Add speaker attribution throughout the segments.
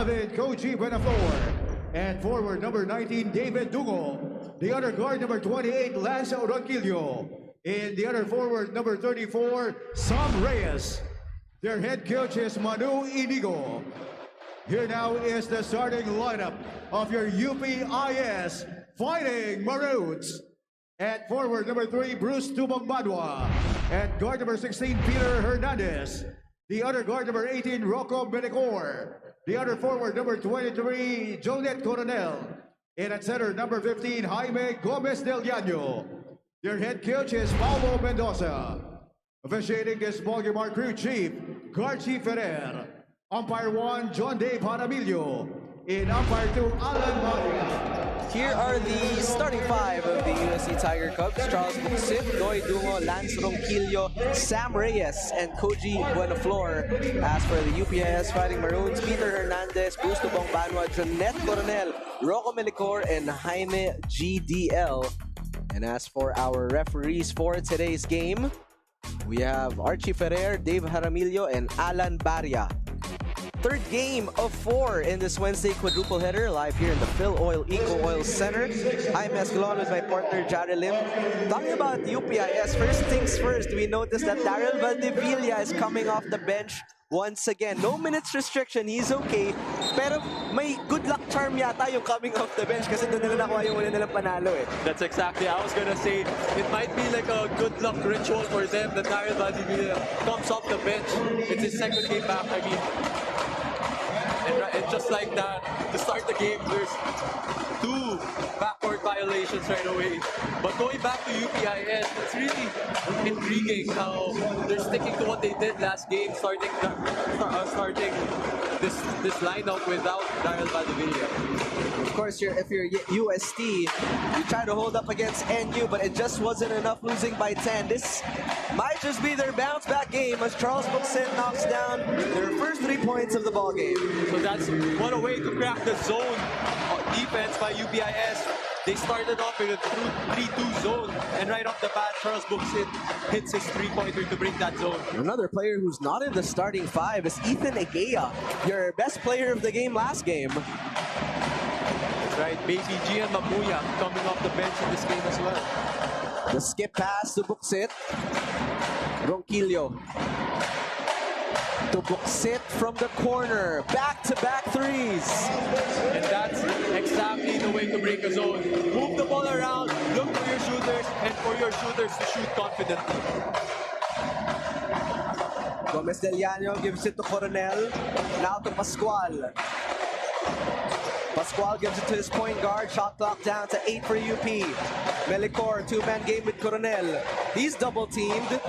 Speaker 1: 11, 𝔍𝔫𝔦𝔦. And forward number 19, David Dungo. The other guard number 28, 𝔍𝔞𝔪�. And the other forward number 34, Sam Reyes. Their head coach is Manu Inigo. Here now is the starting lineup of your UPIS Fighting Maroons. At forward number 3, Bruce 𝔬𝔞𝔪𝔢. At guard number 16, Peter Hernandez. The other guard number 18, Rocco Melicor. The other forward number 23, 𝔍𝔞𝔪� Coronel. And at center number 15, Jaime Gomez del Llano. Their head coach is Paulo Mendoza. Officiating this ballgame, our crew chief, Garchi Ferrer. Umpire 1, John Dave Jaramillo. In umpire 2, Alan Maria.
Speaker 2: Here are the starting five of the UST Tiger Cubs. Charles Buxit, Doy Dungo, Lance Ronquillo, Sam Reyes, and 𝔍𝔫𝔦𝔦. As for the UPIS Fighting Maroons, Peter Hernandez, Bruce 𝔬𝔞𝔪�, 𝔬𝔞𝔪� Coronel, Rocco Melicor, and Jaime GDL. And as for our referees for today's game, we have Archie Ferrer, Dave Jaramillo, and Alan Barria. Third game of 4 in this Wednesday quadruple header, live here in the Phil Oil Eco Oil Center. I'm Escalon with my partner Jari Lim. Talking about UPIS, first things first, we noticed that Daryl Valdevilla is coming off the bench once again. No minutes restriction, he's okay. Pero may good luck charm yata yung coming off the bench kasi doon nila nakuha yung una nilang panalo eh.
Speaker 3: That's exactly, I was gonna say, it might be like a good luck ritual for them that Daryl Valdevilla comes off the bench. It's his second game back, I mean. And just like that, to start the game, there's 2 backcourt violations right away. But going back to UPIS, it's really intriguing how they're sticking to what they did last game, starting this lineup without Daryl Valdevilla.
Speaker 2: Of course, if you're UST, you try to hold up against NU, but it just wasn't enough, losing by 10. This might just be their bounce back game as Charles Buxit knocks down their first 3 points of the ball game.
Speaker 3: So that's what a way to crack the zone defense by UPIS. They started off with a 3-2 zone, and right off the bat, Charles Buxit hits his 3-pointer to break that zone.
Speaker 2: Another player who's not in the starting 5 is Ethan Egea, your best player of the game last game.
Speaker 3: That's right, baby Gian Mamuya coming off the bench in this game as well.
Speaker 2: The skip pass to Buxit. Ronquillo. To Buxit from the corner. Back-to-back threes.
Speaker 3: And that's exactly the way to break a zone. Move the ball around, look for your shooters, and for your shooters to shoot confidently.
Speaker 2: Gomez del Llano gives it to Coronel. Now to Pascual. Pascual gives it to his point guard. Shot clock down to 8 for UP. Melicor, 2-man game with Coronel. He's double teamed.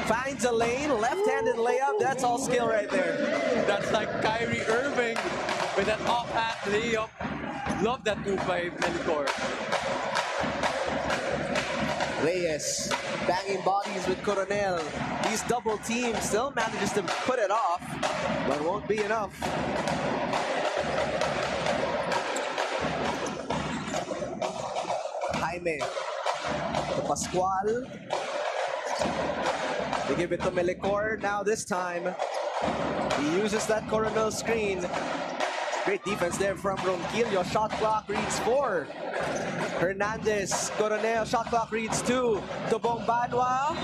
Speaker 2: Finds a lane, left-handed layup. That's all skill right there.
Speaker 3: That's like Kyrie Irving with that off-hand layup. Love that move by Melicor.
Speaker 2: Reyes banging bodies with Coronel. He's double teamed, still manages to put it off, but won't be enough. Jaime to Pascual. They give it to Melicor. Now this time, he uses that Coronel screen. Great defense there from Ronquillo. Shot clock reads 4. Hernandez, Coronel, shot clock reads 2. To 𝔬𝔞𝔪�.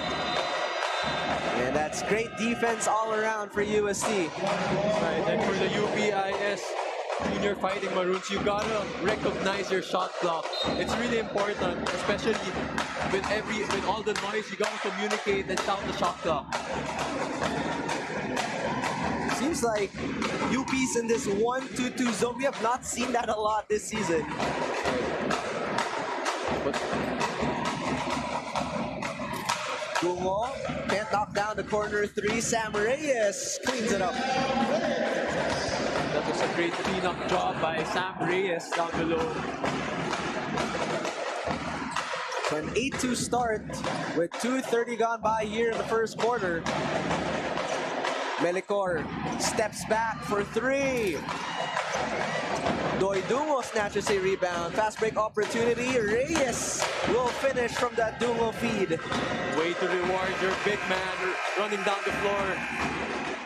Speaker 2: And that's great defense all around for UST.
Speaker 3: Right, and for the UPIS Junior Fighting Maroons, you gotta recognize your shot clock. It's really important, especially with all the noise. You gotta communicate and count the shot clock.
Speaker 2: Seems like UP's in this 1-2-2 zone. We have not seen that a lot this season. Dungo can't knock down the corner 3. Sam Reyes cleans it up.
Speaker 3: That was a great cleanup job by Sam Reyes down below.
Speaker 2: So an 8-2 start with 2:30 gone by here in the first quarter. Melicor steps back for 3. Doy Dungo snatches a rebound. Fast break opportunity. Reyes will finish from that Dungo feed.
Speaker 3: Way to reward your big man running down the floor.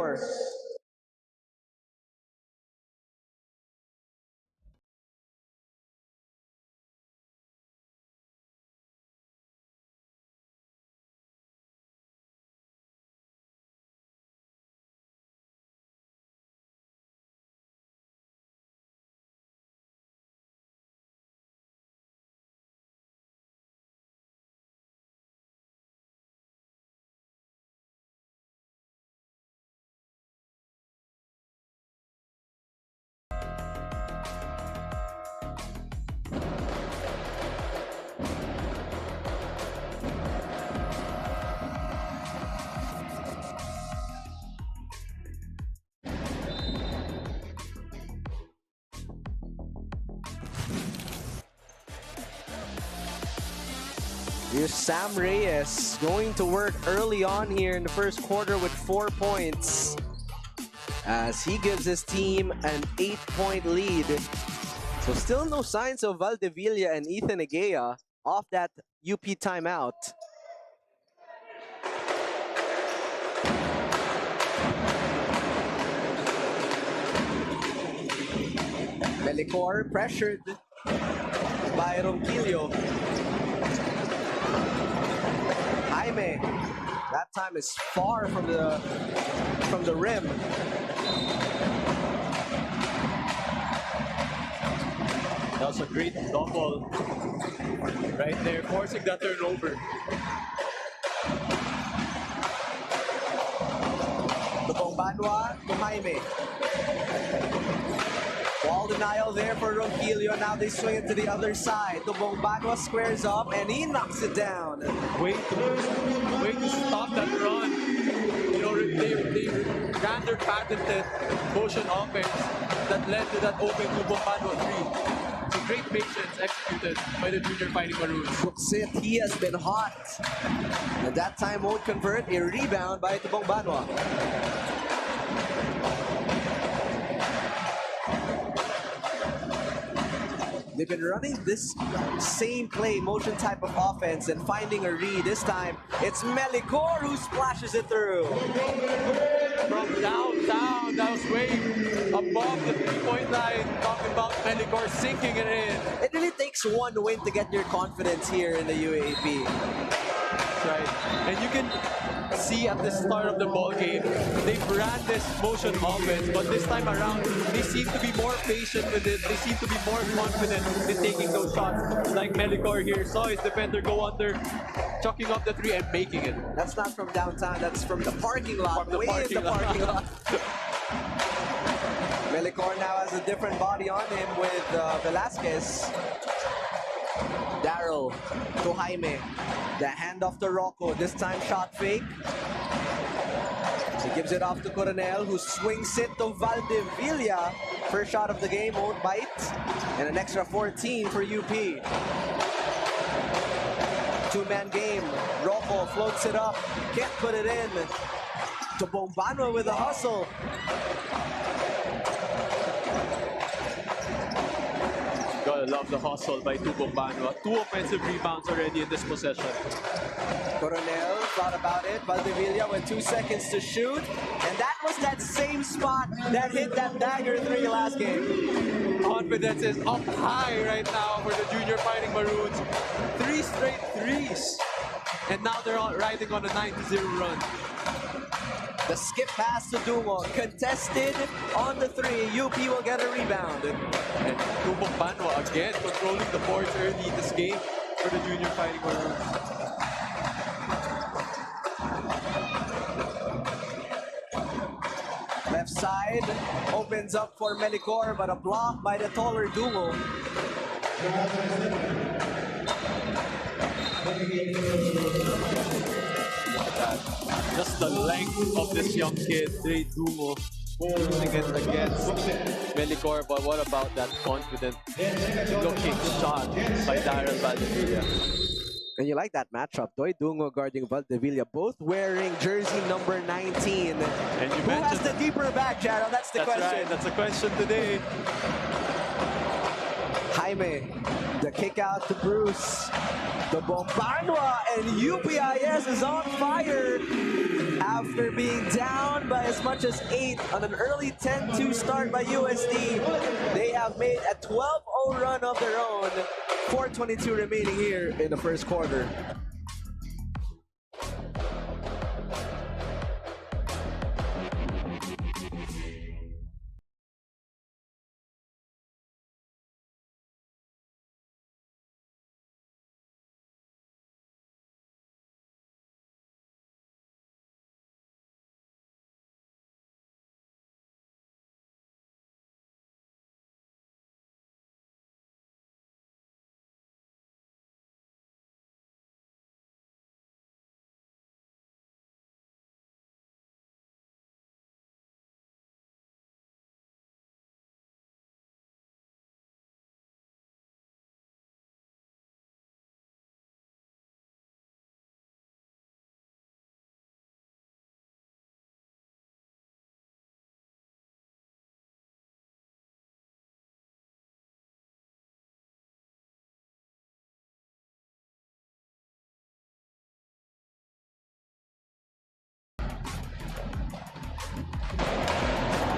Speaker 2: Melicor. Here's Sam Reyes going to work early on here in the first quarter with 4 points as he gives his team an 8-point lead. So still no signs of Valdevilla and 𝔑𝔫𝔫𝔢 off that UP timeout. Melicor pressured by Ronquillo. Jaime, that time is far from the rim.
Speaker 3: That was a great double right there, forcing that turnover.
Speaker 2: 𝔬𝔤𝔤𝔬 to Jaime. Ball denial there for Ronquillo. Now they swing it to the other side. 𝔬𝔤𝔬 squares up and he knocks it down.
Speaker 3: Way to stop that run. You know, they ran their patented motion offense that led to that open 𝔬𝔤𝔬 3. So great patience executed by the Junior Fighting Maroons.
Speaker 2: 𝔬𝔤𝔬, he has been hot. And that time won't convert. A rebound by 𝔬𝔤𝔬. They've been running this same play, motion type of offense, and finding a read. This time, it's Melicor who splashes it through.
Speaker 3: From downtown, that was way above the three-point line. Talking about Melicor sinking it in.
Speaker 2: It really takes one win to get your confidence here in the UAAP.
Speaker 3: That's right. And you can see at the start of the ball game, they've ran this motion offense, but this time around, they seem to be more patient with it. They seem to be more confident in taking those shots. Like Melicor here, saw his defender go under, chucking up the three and making it.
Speaker 2: That's not from downtown, that's from the parking lot.
Speaker 3: From the
Speaker 2: way
Speaker 3: parking
Speaker 2: in the parking lot. Melicor now has a different body on him with Velasquez. Daryl to Jaime. The handoff to Rocco. This time shot fake. He gives it off to Coronel, who swings it to Valdevilla. First shot of the game, won't bite. And an extra 14 for UP. Two-man game. Rocco floats it up. Can't put it in. To 𝔬𝔤𝔬 with a hustle.
Speaker 3: Gotta love the hustle by 𝔬𝔤𝔬. 2 offensive rebounds already in this possession.
Speaker 2: Coronel thought about it. Valdevilla with 2 seconds to shoot. And that was that same spot that hit that dagger 3 last game.
Speaker 3: Confidence is up high right now for the Junior Fighting Maroons. 3 straight threes. And now they're riding on a 9-0 run.
Speaker 2: The skip pass to Dungo, contested on the 3. UP will get a rebound.
Speaker 3: And 𝔬𝔤𝔬 again controlling the boards early in this game for the Junior Fighting Maroons.
Speaker 2: Left side opens up for Melicor, but a block by the taller Dungo.
Speaker 3: Just the length of this young kid, Dre Dungo, using it against Melicor. But what about that confident looking shot by Daryl Valdevilla?
Speaker 2: And you like that matchup, Doy Dungo guarding Valdevilla, both wearing jersey number 19.
Speaker 3: And you
Speaker 2: Who has
Speaker 3: mentioned
Speaker 2: the deeper back, Charo? That's the question.
Speaker 3: Right, that's a question today.
Speaker 2: Jaime The kick out to Bruce. The 𝔠𝔢𝔞𝔢, and UPIS is on fire. After being down by as much as 8 on an early 10-2 start by UST, they have made a 12-0 run of their own. 4:22 remaining here in the first quarter.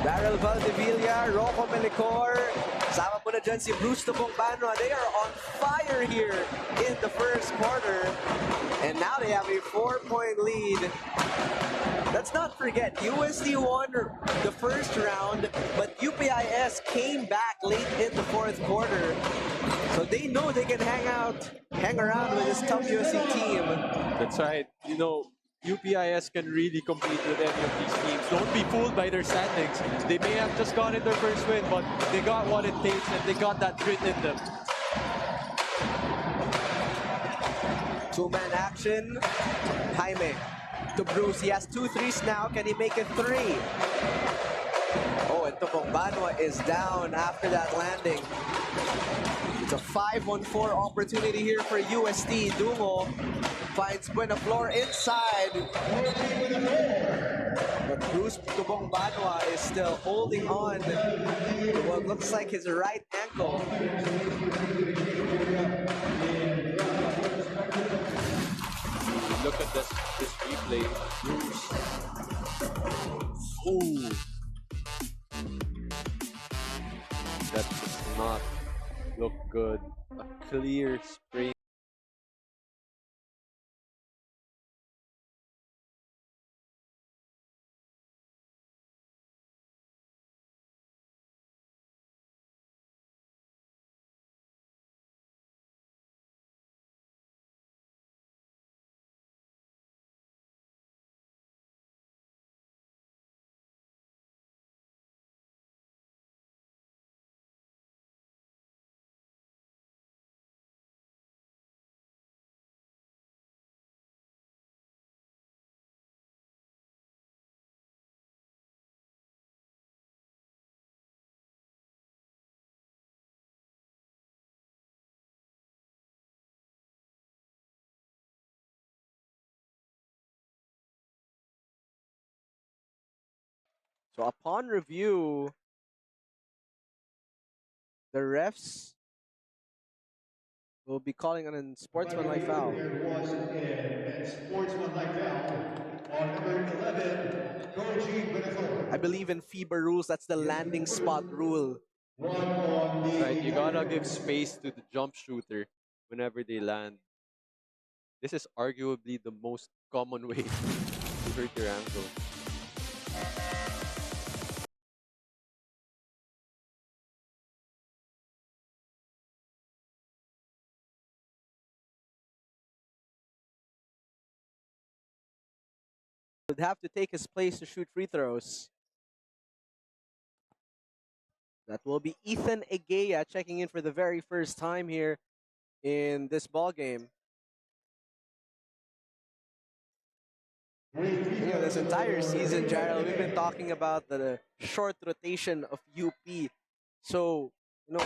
Speaker 2: Daryl Valdevilla, Rocco Melicor, sama po na dyan si Bruce 𝔠𝔢𝔞𝔢. They are on fire here in the first quarter. And now they have a 4-point lead. Let's not forget, UST won the first round, but UPIS came back late in the fourth quarter. So they know they can hang around with this tough UST team.
Speaker 3: That's right. You know, UPIS can really compete with any of these teams. Don't be fooled by their standings. They may have just gotten their first win, but they got what it takes and they got that grit in them.
Speaker 2: Two-man action. Jaime to Bruce. He has 2 threes now. Can he make it 3? Oh, and 𝔠𝔢𝔞𝔢 is down after that landing. It's a 5-on-4 opportunity here for UST. Dungo finds 𝔠𝔤𝔤𝔤 inside. But Bruce 𝔠𝔤𝔤𝔤 is still holding on to what looks like his right ankle.
Speaker 3: Look at this replay. Bruce. Ooh. That does not look good. A clear sprain.
Speaker 2: So upon review, the refs will be calling on a sportsmanlike foul.
Speaker 1: There was an sportsmanlike foul on number 11, 𝔍𝔫𝔦𝔰.
Speaker 2: I believe in FIBA rules, that's the landing spot rule.
Speaker 3: Right, you gotta give space to the jump shooter whenever they land. This is arguably the most common way to hurt your ankle.
Speaker 2: Would have to take his place to shoot free throws. That will be Ethan Egeya checking in for the very first time here in this ball game. You know, this entire season, Gerald, we've been talking about the short rotation of UP. So, you know,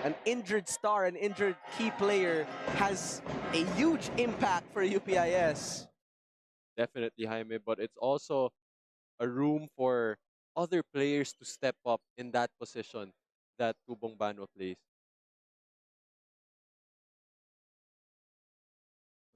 Speaker 2: an injured star, an injured key player has a huge impact for UPIS.
Speaker 3: Definitely, Jaime, but it's also a room for other players to step up in that position that 𝔠𝔤𝔞𝔢 plays.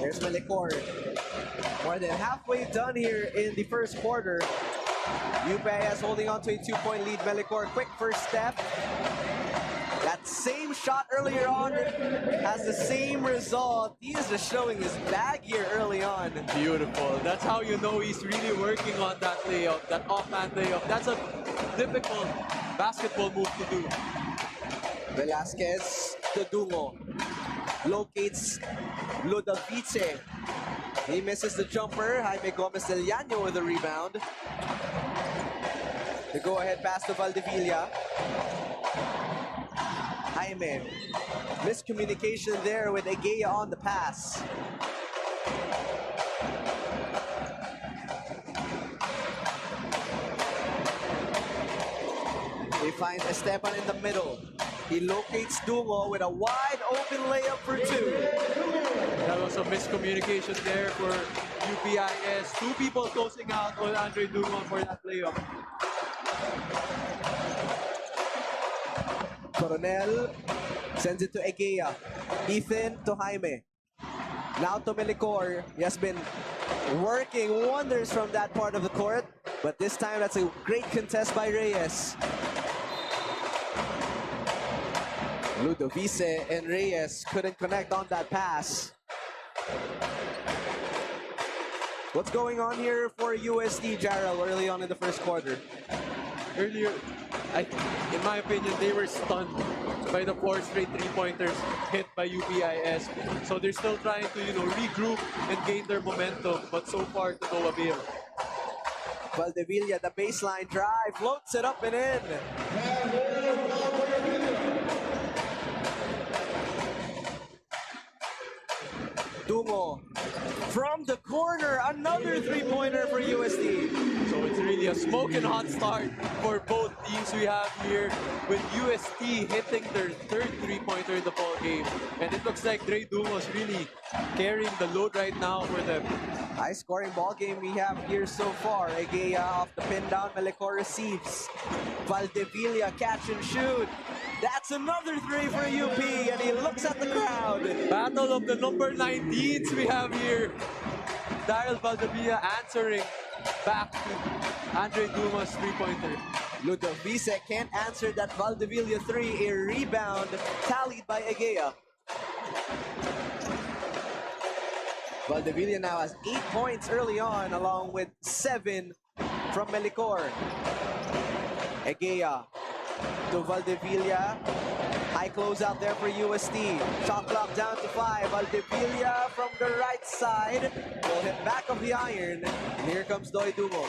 Speaker 2: There's Melicor. More than halfway done here in the first quarter. UPIS holding on to a 2-point lead. Melicor, quick first step. That same shot earlier on has the same result. He is just showing his bag here early on.
Speaker 3: Beautiful. That's how you know he's really working on that layup, that offhand layup. That's a difficult basketball move to do.
Speaker 2: Velasquez to Dungo. Locates Ludovice. He misses the jumper. Jaime Gomez Del Llano with the rebound. The go-ahead pass to Valdivilla. Jaime. Miscommunication there with Egea on the pass. He finds Esteban in the middle. He locates Dungo with a wide open layup for two.
Speaker 3: That was a miscommunication there for UPIS. Two people closing out on Andre Dungo for that layup.
Speaker 2: Coronel sends it to Egea. Ethan to Jaime. Now to Melicor. He has been working wonders from that part of the court, but this time that's a great contest by Reyes. Ludovice and Reyes couldn't connect on that pass. What's going on here for UST, Jarrell, early on in the first quarter?
Speaker 3: Earlier, in my opinion, they were stunned by the 4 straight three-pointers hit by UPIS. So they're still trying to, regroup and gain their momentum, but so far to no avail.
Speaker 2: Valdivilla, the baseline drive, floats it up and in. Dungo from the corner, another three-pointer for UST.
Speaker 3: So it's really a smoking hot start for both teams we have here, with UST hitting their third three-pointer in the ball game. And it looks like Dre Dungo's really carrying the load right now for them.
Speaker 2: High-scoring ball game we have here so far. Egea off the pin down, Melicor receives. Valdivilla catch and shoot. That's another three for UP, and he looks at the crowd.
Speaker 3: Battle of the number 19s we have here. Daryl Valdivilla answering back to Andre Dumas' three-pointer.
Speaker 2: Ludovice can't answer that Valdivilla three. A rebound tallied by Egea. Valdivilla now has 8 points early on, along with 7 from Melicor. Egea to Valdivilla. High close out there for UST. Shot clock down to 5. Valdivilla from the right side will hit back of the iron. And here comes Doy Dungo.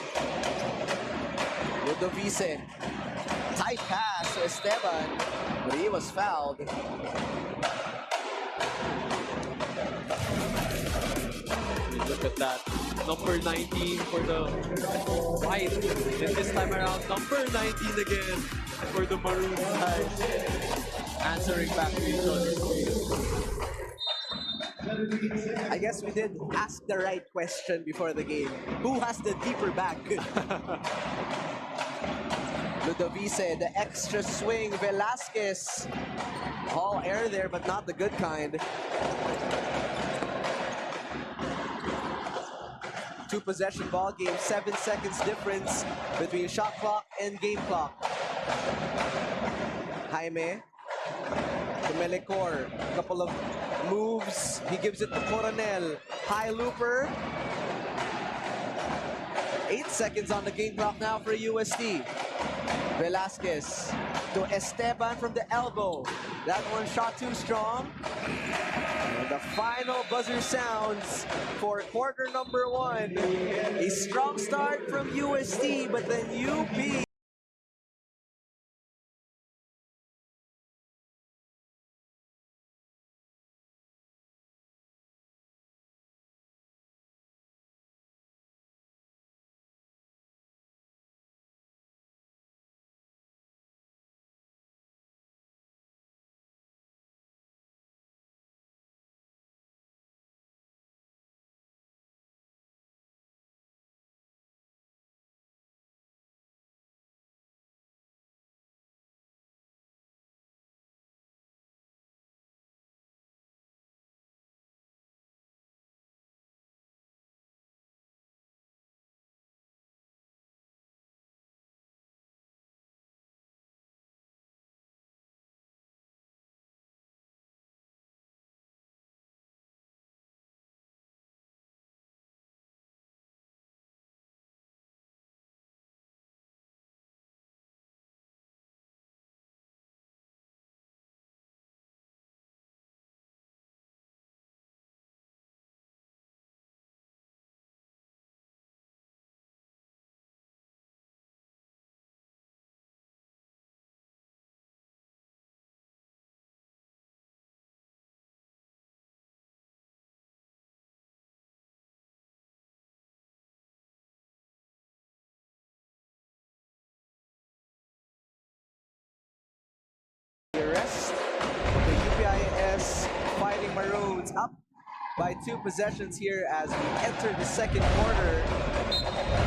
Speaker 2: Ludovice Tight pass to Esteban, but he was fouled.
Speaker 3: Look at that. Number 19 for the white. And this time around, number 19 again for the maroon side. Answering back to each other.
Speaker 2: I guess we did ask the right question before the game. Who has the deeper back? Ludovice, the extra swing. Velasquez. All air there, but not the good kind. Two-possession ball game, 7 seconds difference between shot clock and game clock. Jaime to Melicor, couple of moves, he gives it to Coronel. High looper. 8 seconds on the game clock now for UST. Velasquez to Esteban from the elbow. That one shot too strong. And the final buzzer sounds for quarter number 1. A strong start from UST, but then UP the rest of the UPIS Fighting Maroons up by 2 possessions here as we enter the second quarter.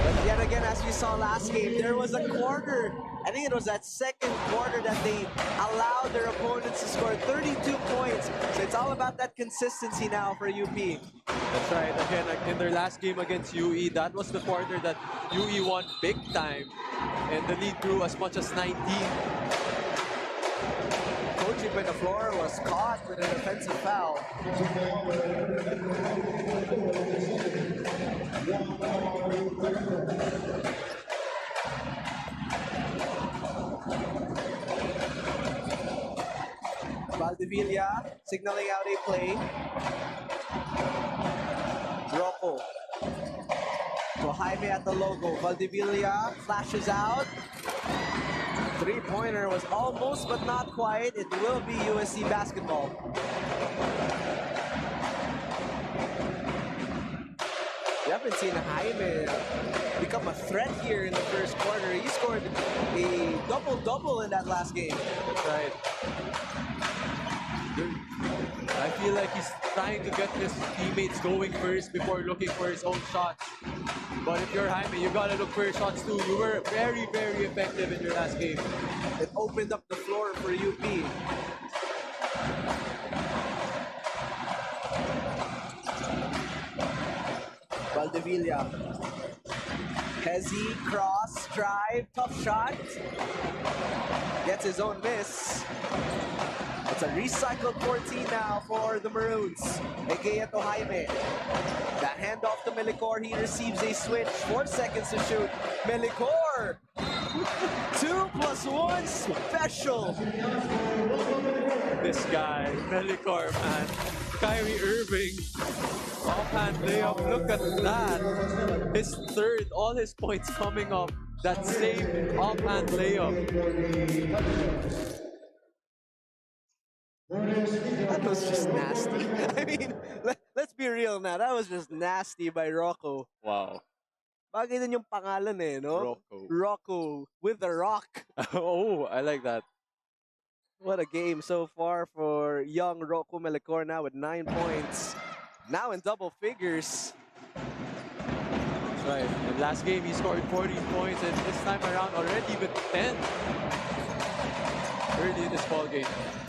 Speaker 2: But yet again, as we saw last game, there was a quarter, I think it was that second quarter, that they allowed their opponents to score 32 points. So it's all about that consistency now for UP.
Speaker 3: That's right. Again, in their last game against UE, that was the quarter that UE won big time. And the lead grew as much as 19.
Speaker 2: Koji when the floor was caught with an offensive foul. Valdivia signaling out a play. Rocco to Jaime at the logo. Valdivia flashes out. Three-pointer was almost but not quite. It will be USC basketball. We haven't seen Jaime become a threat here in the first quarter. He scored a double-double in that last game.
Speaker 3: That's right. I feel like he's trying to get his teammates going first before looking for his own shots. But if you're Jaime, you gotta look for your shots too. You were very, very effective in your last game.
Speaker 2: It opened up the floor for UP. Valdivia. Hezi, cross, drive, tough shot. Gets his own miss. It's a recycled 14 now for the Maroons. Egea to Jaime. The handoff to Melicor. He receives a switch. 4 seconds to shoot. Melicor! 2+1 special.
Speaker 3: This guy, Melicor, man. Kyrie Irving. Offhand layup. Look at that. His third, all his points coming up that same offhand layup.
Speaker 2: That was just nasty. I mean, let's be real now. That was just nasty by Rocco.
Speaker 3: Wow.
Speaker 2: Bagay din yung pangalan eh, no?
Speaker 3: Rocco.
Speaker 2: Rocco with the rock.
Speaker 3: Oh, I like that.
Speaker 2: What a game so far for young Rocco Melicor now with 9 points. Now in double figures.
Speaker 3: That's right. And last game he scored 14 points, and this time around already with 10. Early in this ball game.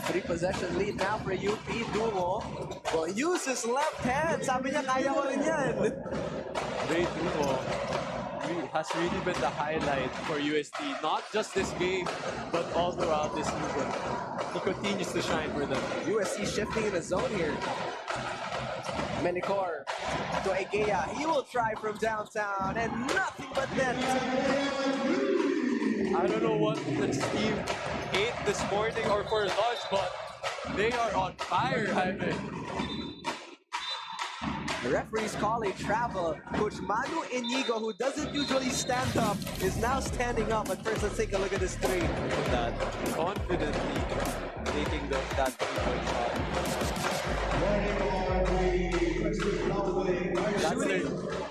Speaker 2: 3 possession lead now for UP. Dumo will use his left hand. Sabi niya, kaya ko rin yan.
Speaker 3: Great Dumo has really been the highlight for UST. Not just this game, but all throughout this season. He continues to shine for them.
Speaker 2: UST shifting in the zone here. Melicor to Egea. He will try from downtown and nothing but net.
Speaker 3: I don't know what this team ate this morning or for lunch, but they are on fire, Jaime.
Speaker 2: The referees call a travel. Coach Manu Inigo, who doesn't usually stand up, is now standing up. But first, let's take a look at this three.
Speaker 3: Look at that. Confidently taking that three-point shot. That's their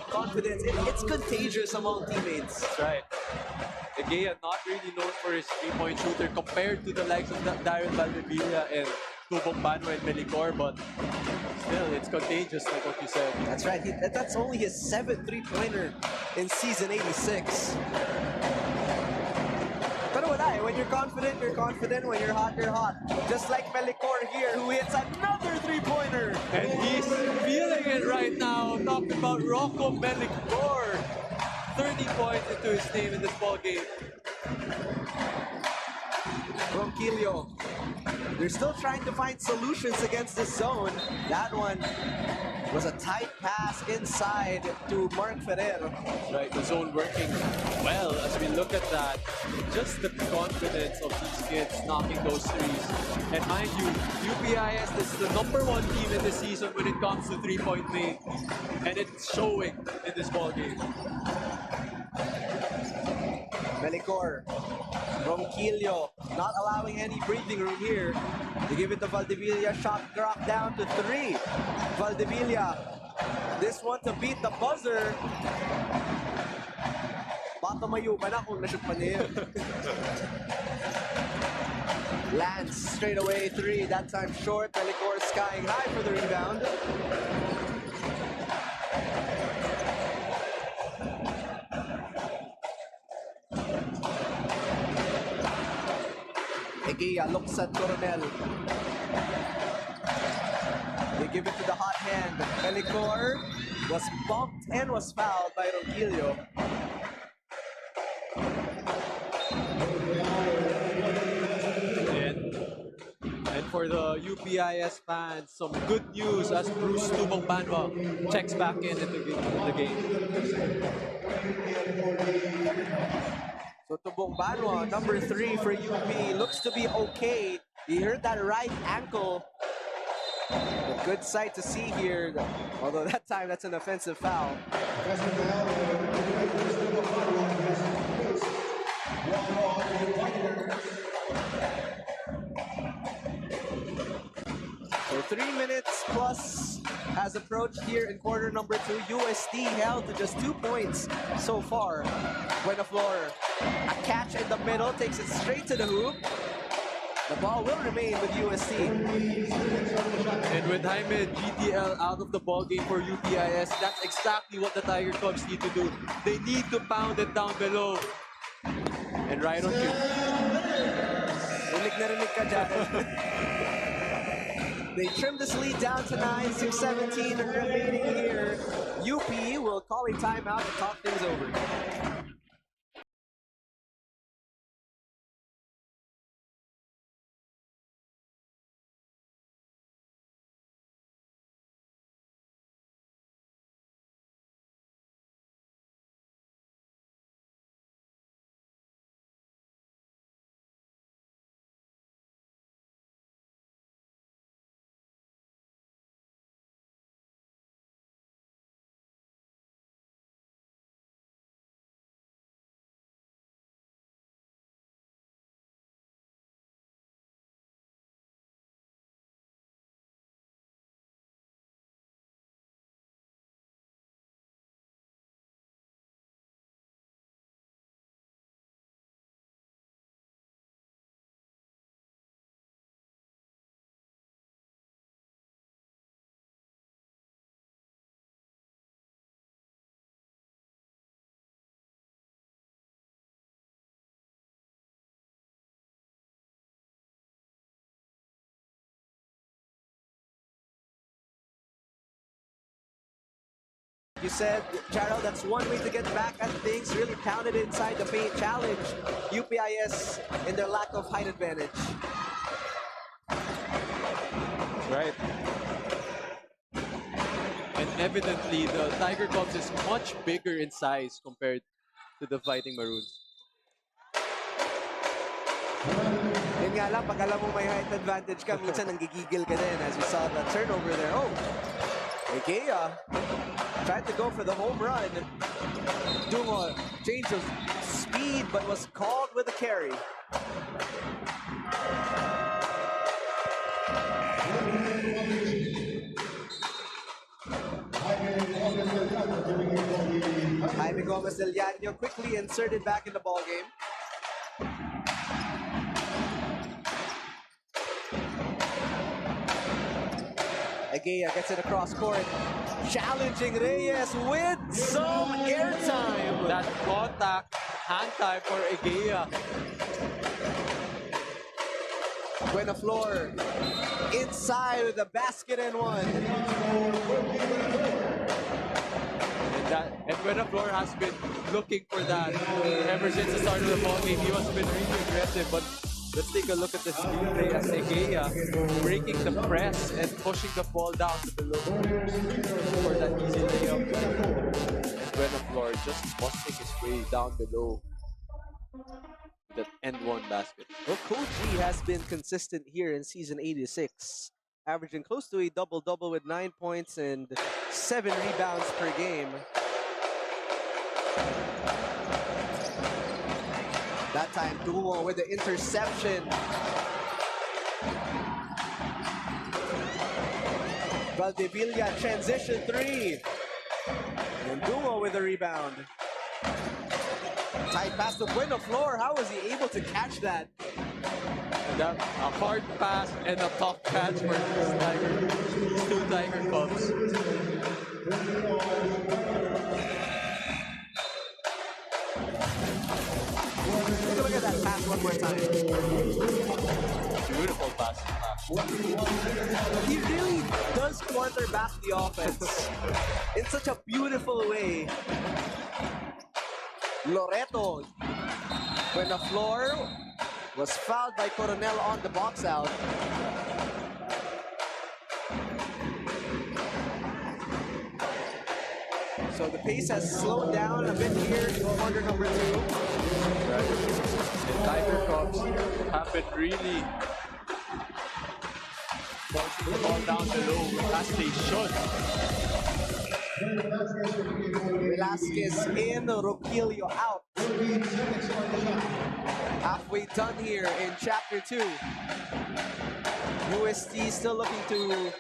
Speaker 2: Confidence. It's contagious among teammates.
Speaker 3: That's right. Egea not really known for his three-point shooter compared to the likes of Darren Valdivia and Tubong Bano and Melicor, but still, it's contagious like what you said.
Speaker 2: That's right. That's only his 7th three-pointer in season 86. But when you're confident, you're confident. When you're hot, you're hot. Just like Melicor here, who hits another three-pointer.
Speaker 3: And he's feeling it right now. Talking about Rocco Melicor. 30 points into his name in this ball game.
Speaker 2: Ronquillo. They're still trying to find solutions against this zone. That one was a tight pass inside to Mark Ferrer.
Speaker 3: That's right, the zone working well as we look at that. Just the confidence of these kids knocking those threes. And mind you, UPIS is the #1 team in the season when it comes to three-point make. And it's showing in this ball game.
Speaker 2: Melicor. Ronquillo not allowing any breathing room here. They give it to Valdivia. Shot clock down to 3. Valdivia. This one to beat the buzzer. Baka mayo ba na kung nashoot pa niya. Lands straight away 3. That time short. Melicor skying high for the rebound. Egea looks at Coronel. They give it to the hot hand. Melicor was bumped and was fouled by Ronquillo.
Speaker 3: And for the UPIS fans, some good news as Bruce Tubong Banwa checks back into the game.
Speaker 2: So Tubong Banwa, #3 for UP, looks to be okay. He hurt that right ankle. A good sight to see here, although that time that's an offensive foul. So 3 minutes plus has approached here in quarter #2. UST held to just 2 points so far. Buenaflor, a catch in the middle, takes it straight to the hoop. The ball will remain with UST.
Speaker 3: And with Jaime GTL out of the ball game for UPIS, that's exactly what the Tiger Cubs need to do. They need to pound it down below. And right on cue.
Speaker 2: Rinig na rinig ka dyan. They trim this lead down to 9, 6:17 remaining here. UP will call a timeout to talk things over. You said, Charo, that's one way to get back at things. Really pounded inside the paint, challenge UPIS in their lack of height advantage.
Speaker 3: Right. And evidently, the Tiger Cubs is much bigger in size compared to the Fighting Maroons.
Speaker 2: Yun nga lang, pag alam mo may height advantage ka, minsan nanggigigil ka din as we saw the turnover there. Oh, 𝔍𝔬𝔢𝔰 tried to go for the home run. Doing a change of speed, but was called with a carry. Jaime Gomez-Delgado quickly inserted back in the ballgame. 𝔍𝔬𝔢𝔰 gets it across court, challenging Reyes with some airtime.
Speaker 3: That contact, hand time for 𝔍𝔬𝔢.
Speaker 2: Buenaflor inside with the basket and one.
Speaker 3: And Buenaflor has been looking for that ever since the start of the ball game. He has been really aggressive, but let's take a look at this play as 𝔍𝔬𝔢 breaking the press and pushing the ball down to below for that easy layup. And Buenaflor just busting his way down below that end one basket.
Speaker 2: Well, 𝔐𝔫𝔤 has been consistent here in season 86, averaging close to a double-double with 9 points and 7 rebounds per game. That time, 𝔬𝔤 with the interception. Valdivia transition 3. And 𝔬𝔤 with the rebound. Tight pass to Buenaflor. How was he able to catch that?
Speaker 3: And a hard pass and a tough catch for these two Tiger Cubs.
Speaker 2: Look at that pass one more time.
Speaker 3: Beautiful pass.
Speaker 2: He really does quarterback the offense in such a beautiful way. Loreto. Buenaflor was fouled by Coronel on the box out. So the pace has slowed down a bit here in quarter number 2.
Speaker 3: Right. The Tiger Cubs have been really forcing the ball down below as they should.
Speaker 2: Velasquez in, 𝔍𝔬𝔢𝔰 out. Halfway done here in chapter 2. UST still looking to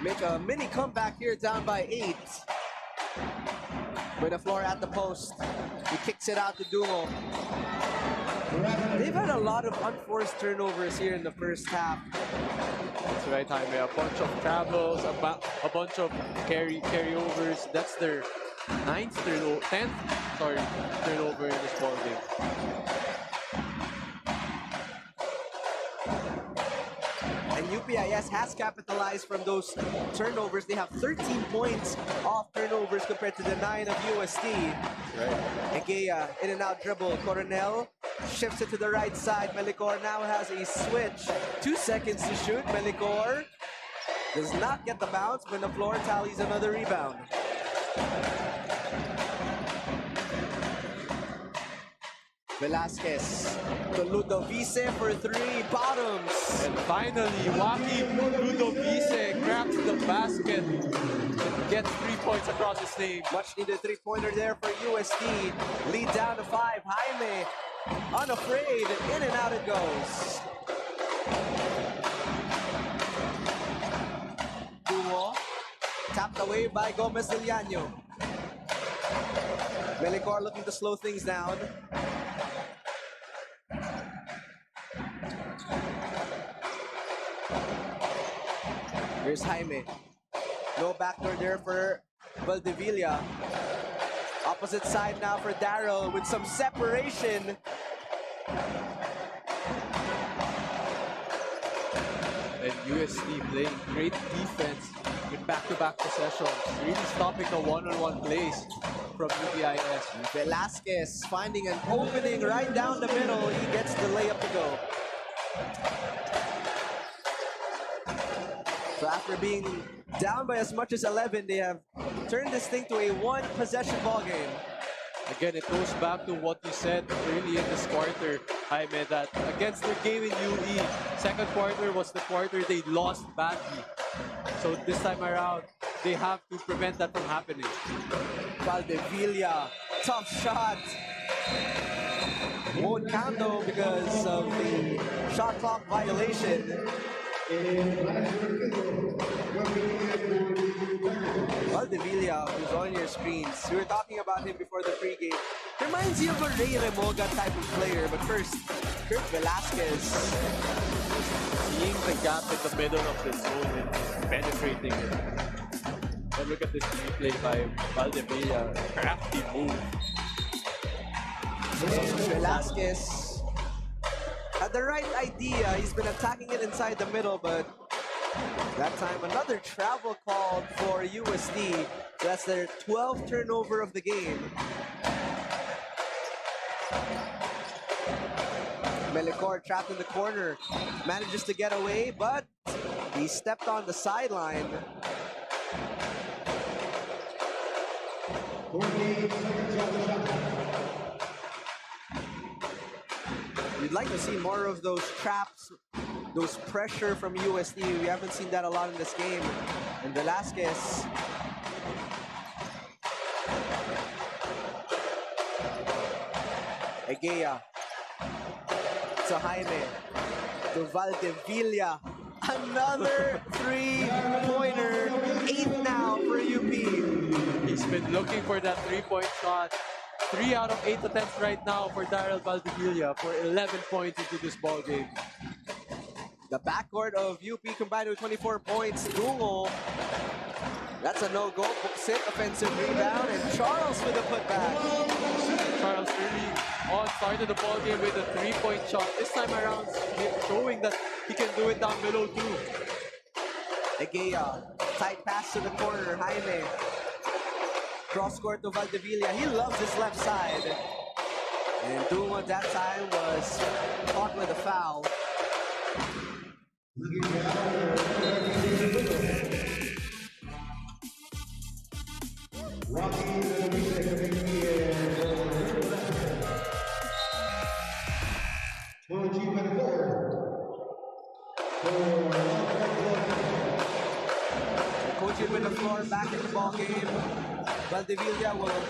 Speaker 2: make a mini comeback here, down by 8. Buenaflor at the post. He kicks it out to 𝔬𝔤. They've had a lot of unforced turnovers here in the first half.
Speaker 3: That's right, Jaime. A bunch of travels, a bunch of carryovers. That's their 10th turnover in this ball game.
Speaker 2: And UPIS has capitalized from those turnovers. They have 13 points off turnovers compared to the 9 of UST.
Speaker 3: Right.
Speaker 2: 𝔍𝔬𝔢 in and out dribble. Coronel shifts it to the right side. Melicor now has a switch. 2 seconds to shoot. Melicor does not get the bounce. Buenaflor tallies another rebound. Velasquez to Ludovice for 3, bottoms.
Speaker 3: And finally, Joaquin Ludovice grabs the basket and gets 3 points across his name.
Speaker 2: Much needed 3-pointer there for UST. Lead down to 5. Jaime, unafraid, in and out it goes. 𝔬𝔤 tapped away by Gomez-Delgado. Melicor looking to slow things down. Here's Jaime. No backdoor there for Valdivia. Opposite side now for Daryl with some separation.
Speaker 3: And UST playing great defense with back-to-back possessions, really stopping the one-on-one plays from UPIS.
Speaker 2: Velasquez finding an opening right down the middle. He gets the layup to go. So after being down by as much as 11, they have turned this thing to a one-possession ball game.
Speaker 3: Again, it goes back to what you said early in this quarter, Jaime, that against their game in UE, second quarter was the quarter they lost badly. So this time around, they have to prevent that from happening.
Speaker 2: Valdevilla, tough shot. Won't count though because of the shot clock violation. Valdevilla, who's on your screens. We were talking about him before the pregame. Reminds you of a Ray Remoga type of player, but first, Kurt Velasquez.
Speaker 3: Seeing the gap in the middle of the zone and penetrating it. And look at this replay by Valdevilla. Crafty move.
Speaker 2: Velasquez had the right idea. He's been attacking it inside the middle, but that time another travel called for UST. That's their 12th turnover of the game. Melicor trapped in the corner, manages to get away, but he stepped on the sideline. We'd like to see more of those traps, those pressure from UST. We haven't seen that a lot in this game. And Velasquez. Egea. To Jaime. To Valdevilla. Another three-pointer. 8 now for UP.
Speaker 3: He's been looking for that three-point shot. 3 out of 8 attempts right now for Daryl Valdevilla for 11 points into this ball game.
Speaker 2: The backcourt of UP combined with 24 points. Dungo. That's a no-go. Buksit offensive rebound, and Charles with a putback.
Speaker 3: Charles really started the ball game with a three-point shot. This time around, showing that he can do it down below too.
Speaker 2: Egea, tight pass to the corner. Jaime. Cross court to Valdevilla. He loves his left side. And Dungo at that time was caught with a foul. Koji with the floor back in the ball game. Valdevilla will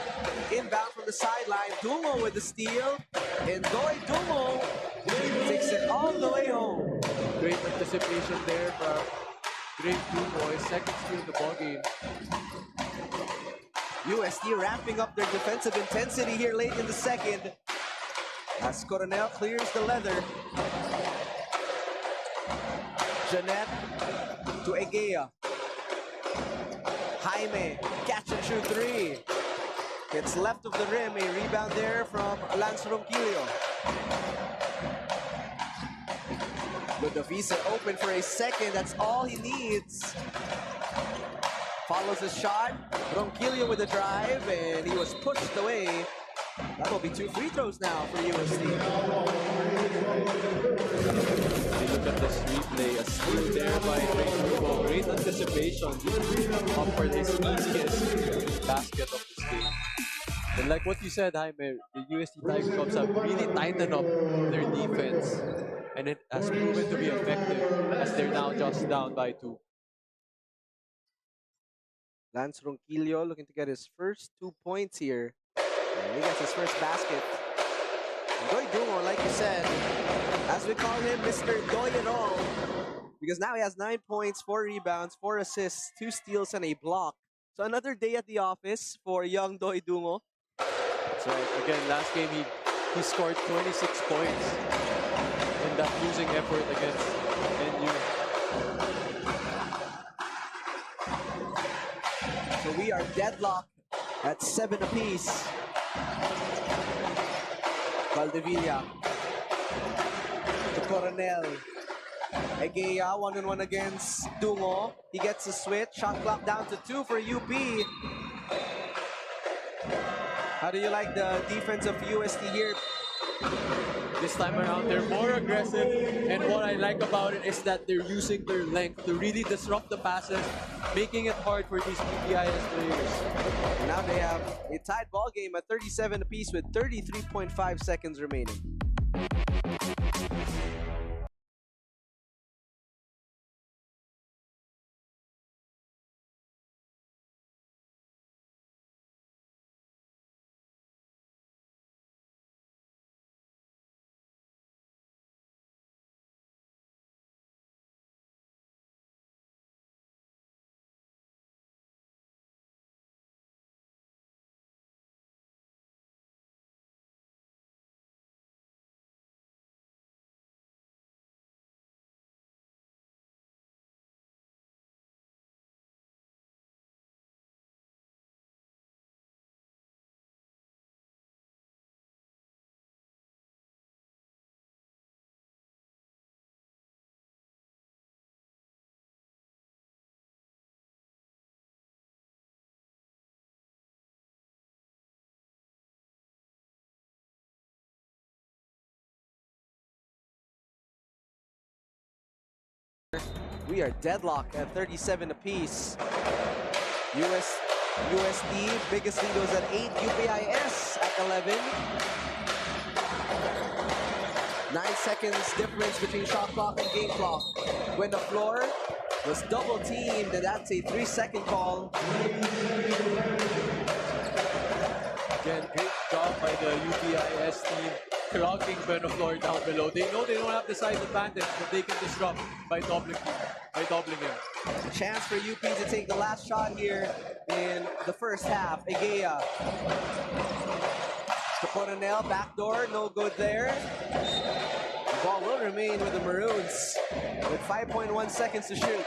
Speaker 2: inbound from the sideline. Dungo with the steal. And Dungo takes it all the way home.
Speaker 3: Great anticipation there from Great Dungo, his second steal in the ball game.
Speaker 2: UST ramping up their defensive intensity here late in the second. As 𝔍𝔞𝔪 clears the leather. Jeanette to Egea. Jaime, catch and shoot three. Gets left of the rim, a rebound there from 𝔬𝔤𝔞𝔪𝔢𝔰. Ludovisa open for a second, that's all he needs. Follows his shot, Ronquillo with a drive, and he was pushed away. That will be 2 free throws now for UST.
Speaker 3: Look at this replay, a steal there by Great Dungo. Great anticipation up for his easiest basket of this game. And like what you said, Jaime, the UST Tiger Cubs have really tightened up their defense. And it has proven to be effective as they're now just down by 2.
Speaker 2: 𝔬𝔤𝔞𝔪𝔢𝔰 looking to get his first 2 points here. And he gets his first basket. Doy Dungo, like you said, as we call him, Mr. Doy It All, because now he has 9 points, 4 rebounds, 4 assists, 2 steals, and a block. So another day at the office for young Doy Dungo.
Speaker 3: That's right. Again, last game he scored 26 points in that losing effort against NU.
Speaker 2: So we are deadlocked at 7 apiece. Valdevilla to 𝔍𝔞𝔪. 𝔍𝔢𝔠𝔬𝔢 1-on-1 against 𝔬𝔬𝔪. He gets a switch. Shot clock down to 2 for UP. How do you like the defense of UST here?
Speaker 3: This time around, they're more aggressive, and what I like about it is that they're using their length to really disrupt the passes, making it hard for these UPIS players.
Speaker 2: And now they have a tied ball game at 37 apiece with 33.5 seconds remaining. We are deadlocked at 37 apiece. UST, biggest lead was at 8, UPIS at 11. 9 seconds difference between shot clock and game clock. When the floor was double teamed, and that's a 3-second call.
Speaker 3: Again, great job by the UPIS team, clogging 𝔍𝔬𝔪 down below. They know they don't have the size advantage, but they can disrupt by doubling him.
Speaker 2: A chance for UP to take the last shot here in the first half. 𝔍𝔢𝔠𝔬𝔪. 𝔍𝔞𝔪𝔢, backdoor, no good there. The ball will remain with the Maroons with 5.1 seconds to shoot.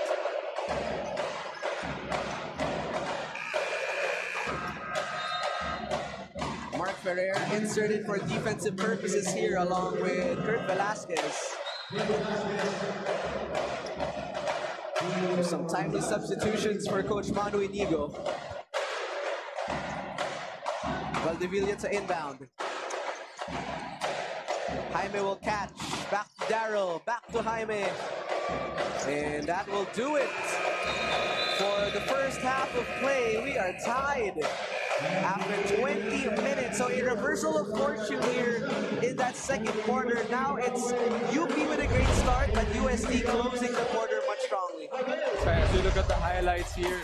Speaker 2: Mark Ferrer inserted for defensive purposes here along with Kurt Velasquez. Some timely substitutions for Coach Manu Inigo. Valdivia to inbound. Jaime will catch. Back to Daryl. Back to Jaime. And that will do it for the first half of play. We are tied after 20 minutes. So a reversal of fortune here in that second quarter. Now it's UP with a great start, but UST closing the quarter much strongly.
Speaker 3: So as you look at the highlights here,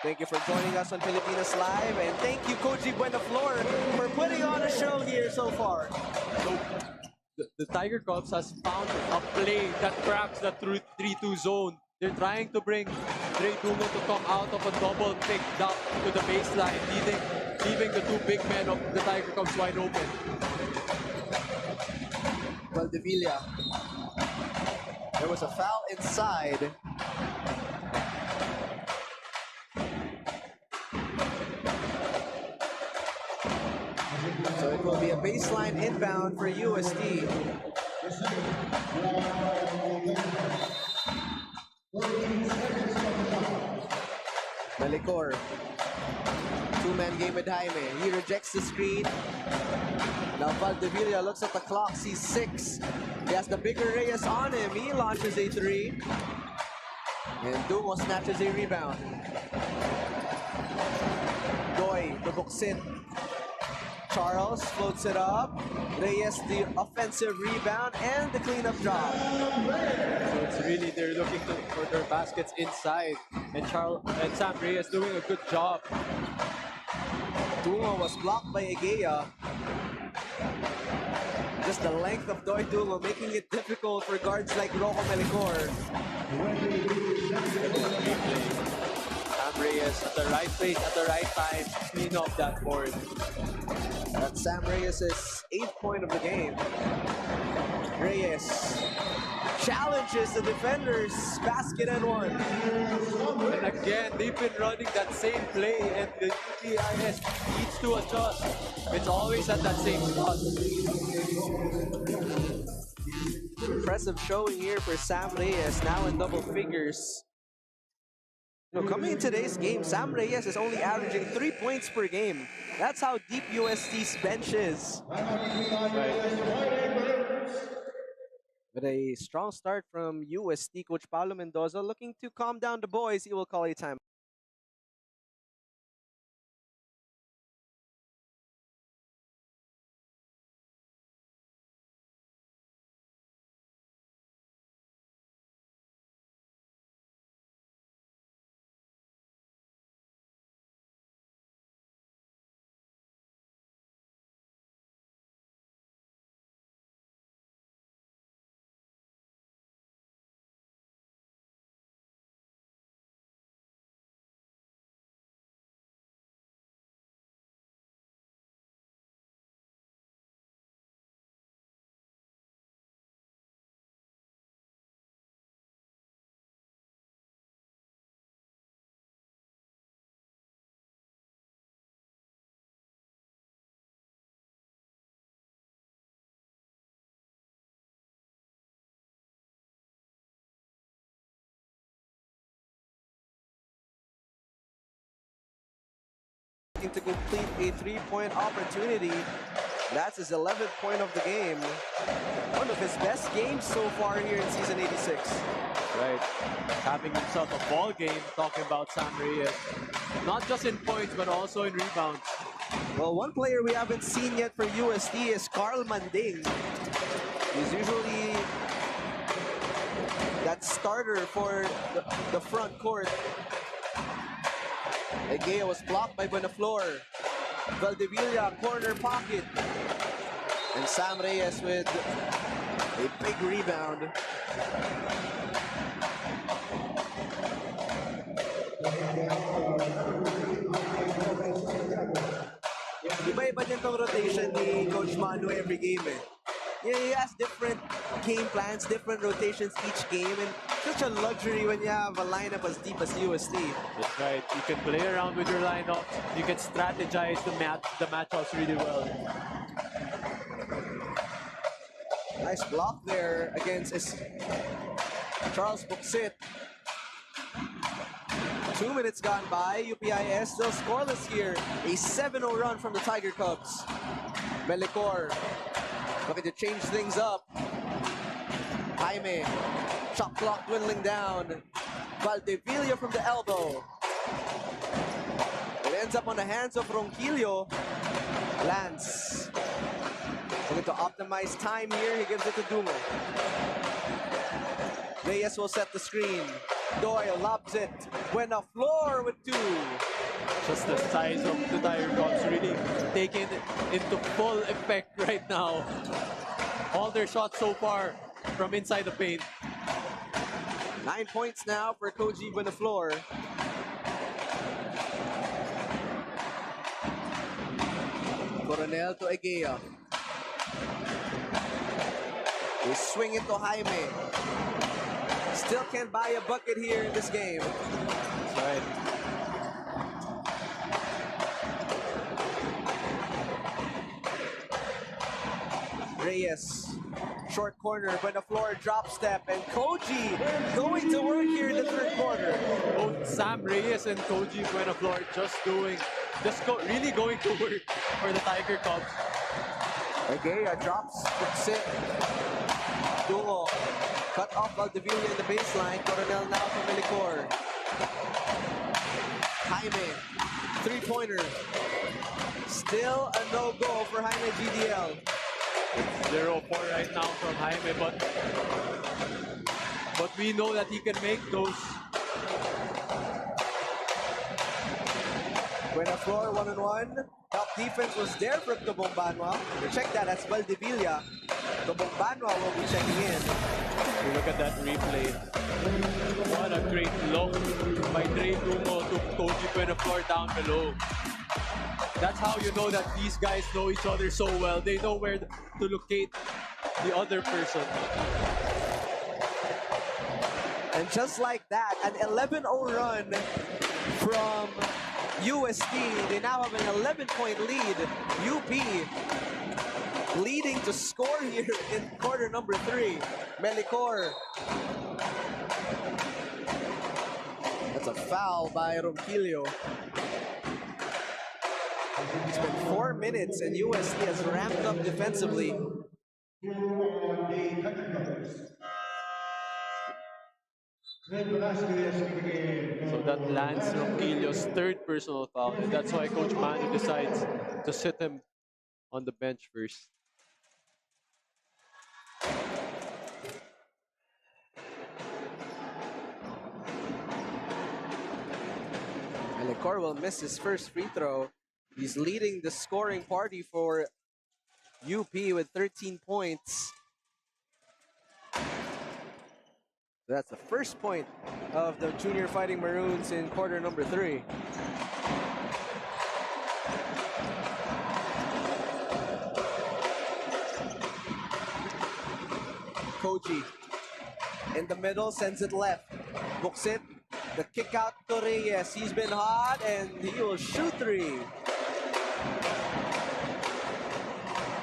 Speaker 2: Thank you for joining us on Pilipinas Live, and thank you, Koji Buenaflor, for putting on a show here so far.
Speaker 3: So, the Tiger Cubs has found a play that cracks the 3-2 zone. They're trying to bring 𝔬𝔬𝔪𝔢 to come out of a double pick down to the baseline, leaving the two big men of the Tiger Cubs wide open.
Speaker 2: Valdevilla. There was a foul inside. So it will be a baseline inbound for UST. Malicor. Two-man game with Jaime. He rejects the screen. Now Valdevilla looks at the clock, sees 6. He has the bigger Reyes on him. He launches a 3. And 𝔬𝔬𝔪𝔢 snatches a rebound. Goy to 𝔍𝔞𝔪𝔢𝔰. Charles floats it up. Reyes the offensive rebound and the cleanup job.
Speaker 3: So it's really, they're looking for their baskets inside. And Sam Reyes doing a good job.
Speaker 2: 𝔬𝔬𝔪𝔢 was blocked by Egea. Just the length of 𝔬𝔬𝔪𝔢 making it difficult for guards like Rocco Malicor.
Speaker 3: Sam Reyes at the right place at the right time, clean up that board.
Speaker 2: That's Sam Reyes' 8th point of the game. Reyes challenges the defenders, basket and 1.
Speaker 3: And again, they've been running that same play, and the UPIS needs to adjust. It's always at that same spot.
Speaker 2: Impressive showing here for Sam Reyes, now in double figures. Coming in today's game, Sam Reyes is only averaging 3 points per game. That's how deep UST's bench is.
Speaker 3: Right.
Speaker 2: But a strong start from UST. Coach Paulo Mendoza looking to calm down the boys. He will call a time. To complete a 3-point opportunity. That's his 11th point of the game. One of his best games so far here in season 86.
Speaker 3: Right. Having himself a ball game, talking about Sam Reyes. Not just in points, but also in rebounds.
Speaker 2: Well, one player we haven't seen yet for UST is Carl Manding. He's usually that starter for the front court. Egea was blocked by Buenaflor. Valdevilla, corner pocket. And Sam Reyes with a big rebound. Iba-iba din tong rotation ni Coach Manu every game eh. Yeah, he has different game plans, different rotations each game, and such a luxury when you have a lineup as deep as UST.
Speaker 3: That's right. You can play around with your lineup. You can strategize the matchups really well.
Speaker 2: Nice block there against Charles 𝔬𝔬𝔪𝔢𝔰. 2 minutes gone by. UPIS still scoreless here. A 7-0 run from the Tiger Cubs. Malicor looking to change things up. Jaime, shot clock dwindling down. Valdevilla from the elbow. It ends up on the hands of Ronquillo. Lance looking to optimize time here. He gives it to 𝔬𝔬𝔪𝔢. Reyes will set the screen. Doyle lobs it. Buenaflor with 2.
Speaker 3: Just the size of the Tiger Cubs really taking it into full effect right now. All their shots so far from inside the paint.
Speaker 2: 9 points now for Koji Buenaflor. Coronel to Egea. They swing it to Jaime. Still can't buy a bucket here in this game.
Speaker 3: That's right.
Speaker 2: Reyes, short corner, Buenaflor drop step, and Koji going to work here in the third quarter.
Speaker 3: Both Sam Reyes and Koji Buenaflor really going to work for the Tiger Cubs.
Speaker 2: Egea drops, puts it. Dungo cut off Valdivia in the baseline. Coronel now from Melicor. Jaime, three-pointer. Still a no-go for Jaime GDL.
Speaker 3: 0-4 right now from Jaime, but we know that he can make those.
Speaker 2: Buenaflor 1-on-1. Top defense was there from Tobombanwa. Check that, that's Valdivia. Tobombanwa will be checking in.
Speaker 3: Look at that replay. What a great look by Dre Dungo to Koji Buenaflor down below. That's how you know that these guys know each other so well. They know where to locate the other person.
Speaker 2: And just like that, an 11-0 run from UST. They now have an 11-point lead. UP leading to score here in quarter number 3. Melicor. That's a foul by Ronquillo. It's been 4 minutes and UST has ramped up defensively.
Speaker 3: So that lands Ronquillo's third personal foul, and that's why Coach Manu decides to sit him on the bench first.
Speaker 2: Melicor will miss his first free throw. He's leading the scoring party for UP with 13 points. That's the first point of the Junior Fighting Maroons in quarter number 3. Koji in the middle, sends it left. Books it. The kick out to Reyes. He's been hot and he will shoot 3.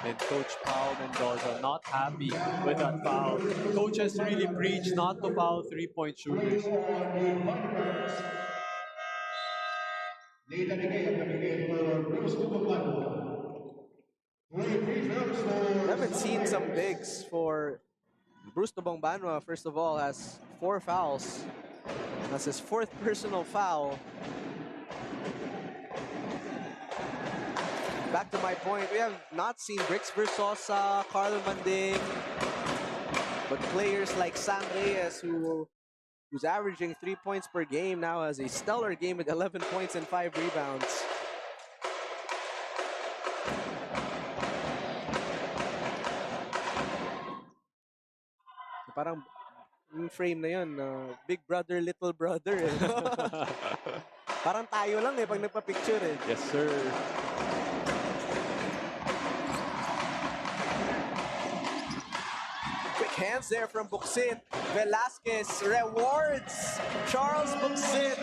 Speaker 3: And Coach Paul Mendoza not happy with that foul. Coach has really preached not to foul three-point shooters.
Speaker 2: Haven't seen some bigs for Bruce Tobombanwa. First of all, has 4 fouls. That's his 4th personal foul. Back to my point, we have not seen Brix Versosa, Carl Manding, but players like Sam Reyes, who's averaging 3 points per game, now has a stellar game with 11 points and 5 rebounds. Parang yung frame na yun, big brother, little brother. Eh. Parang tayo lang eh pag nagpa-picture eh.
Speaker 3: Yes, sir.
Speaker 2: Quick hands there from Buxit. Velasquez rewards Charles Buxit.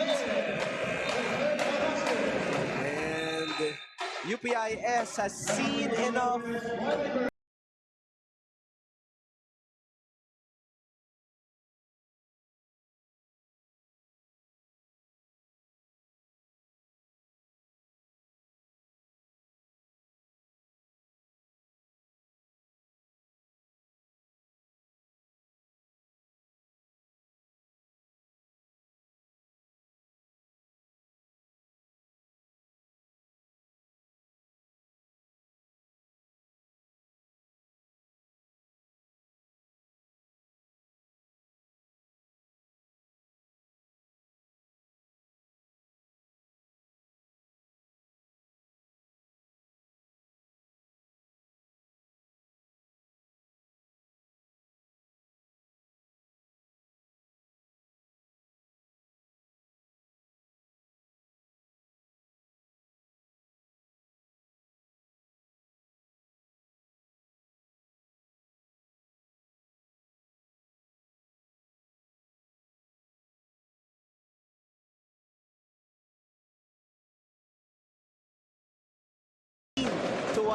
Speaker 2: And UPIS has seen enough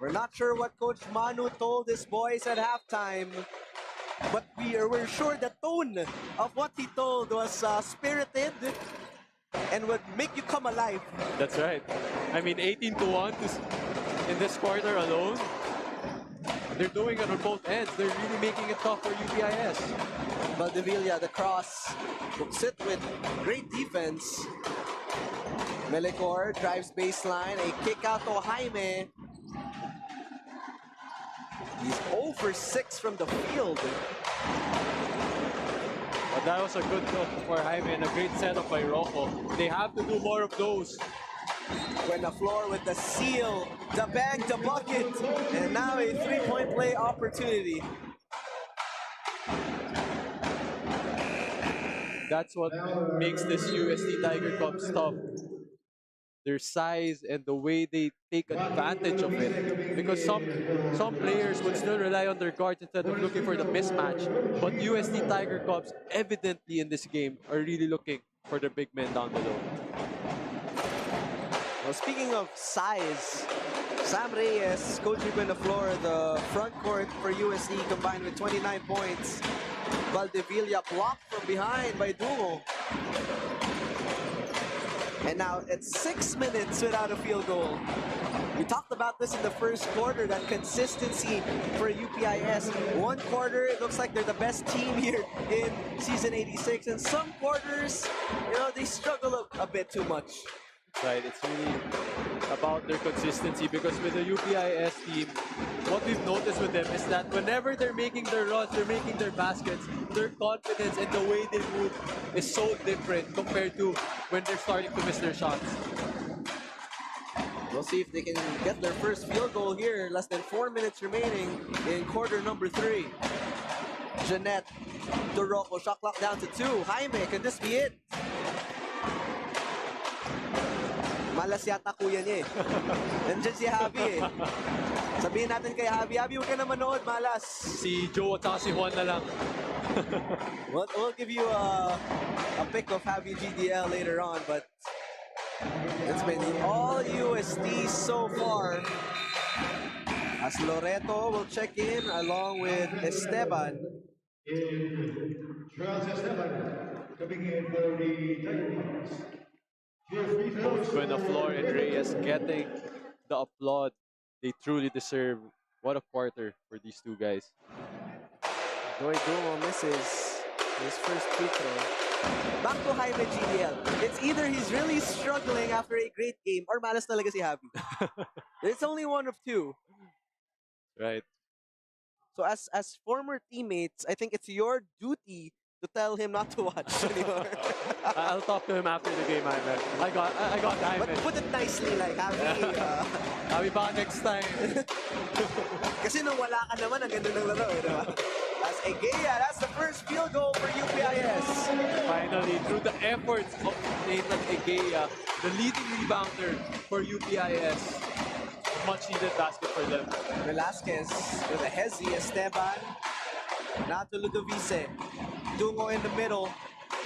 Speaker 2: We're not sure what Coach Manu told his boys at halftime, but we're sure the tone of what he told was spirited and would make you come alive.
Speaker 3: That's right. I mean, 18-1 in this quarter alone. They're doing it on both ends. They're really making it tough for UPIS.
Speaker 2: Valdivia, the cross, hooks it with great defense. Melicor drives baseline, a kick out to Jaime. He's 0 for 6 from the field.
Speaker 3: But that was a good look for Jaime and a great setup by Rocco. They have to do more of those.
Speaker 2: 𝔍𝔞𝔪𝔢 with the seal, the bag, the bucket, and now a three-point play opportunity.
Speaker 3: That's what makes this UST Tiger Cup tough. Their size and the way they take advantage of it. Because some players would still rely on their guards instead of looking for the mismatch. But UST Tiger Cubs evidently in this game are really looking for their big men down below.
Speaker 2: Well, speaking of size, Sam Reyes, 𝔍𝔞𝔪�, the front court for UST combined with 29 points. Valdivia blocked from behind by Dungo. And now it's 6 minutes without a field goal. We talked about this in the first quarter, that consistency for UPIS. One quarter, it looks like they're the best team here in Season 86. And some quarters, they struggle a bit too much.
Speaker 3: Right, it's really about their consistency, because with the UPIS team, what we've noticed with them is that whenever they're making their runs, they're making their baskets, their confidence and the way they move is so different compared to when they're starting to miss their shots.
Speaker 2: We'll see if they can get their first field goal here. Less than 4 minutes remaining in quarter number 3. Jeanette to Rocco, shot clock down to 2. Jaime, can this be it? Malas yata kuya niya eh. Nandiyan si Javi eh. Sabihin natin kay Javi, huwag ka na manood, malas.
Speaker 3: Si Joe at si Juan na lang.
Speaker 2: We'll give you a pic of Javi GDL later on, but it's been all UST so far. As Loreto will check in along with Esteban.
Speaker 1: Coming in for the Tiger Cubs.
Speaker 3: Both 𝔍𝔞𝔪� and Reyes getting the applaud they truly deserve. What a quarter for these two guys.
Speaker 2: Dungo misses his first free throw. Back to Jaime GDL. It's either he's really struggling after a great game or malas talaga si Javi. It's only one of two.
Speaker 3: Right.
Speaker 2: So as former teammates, I think it's your duty to tell him not to watch anymore.
Speaker 3: I'll talk to him after the game, Jaime. I got Jaime.
Speaker 2: But put it nicely, like, Javi.
Speaker 3: Javi, baka next time.
Speaker 2: Kasi nung wala ka naman, ang ganda ng laro, eh, diba? As Egea, that's the first field goal for UPIS.
Speaker 3: Finally, through the efforts of Nathan Egea, the leading rebounder for UPIS. Much needed basket for them.
Speaker 2: Velasquez with a hezzy, Esteban. Now to Ludovice. Dungo in the middle.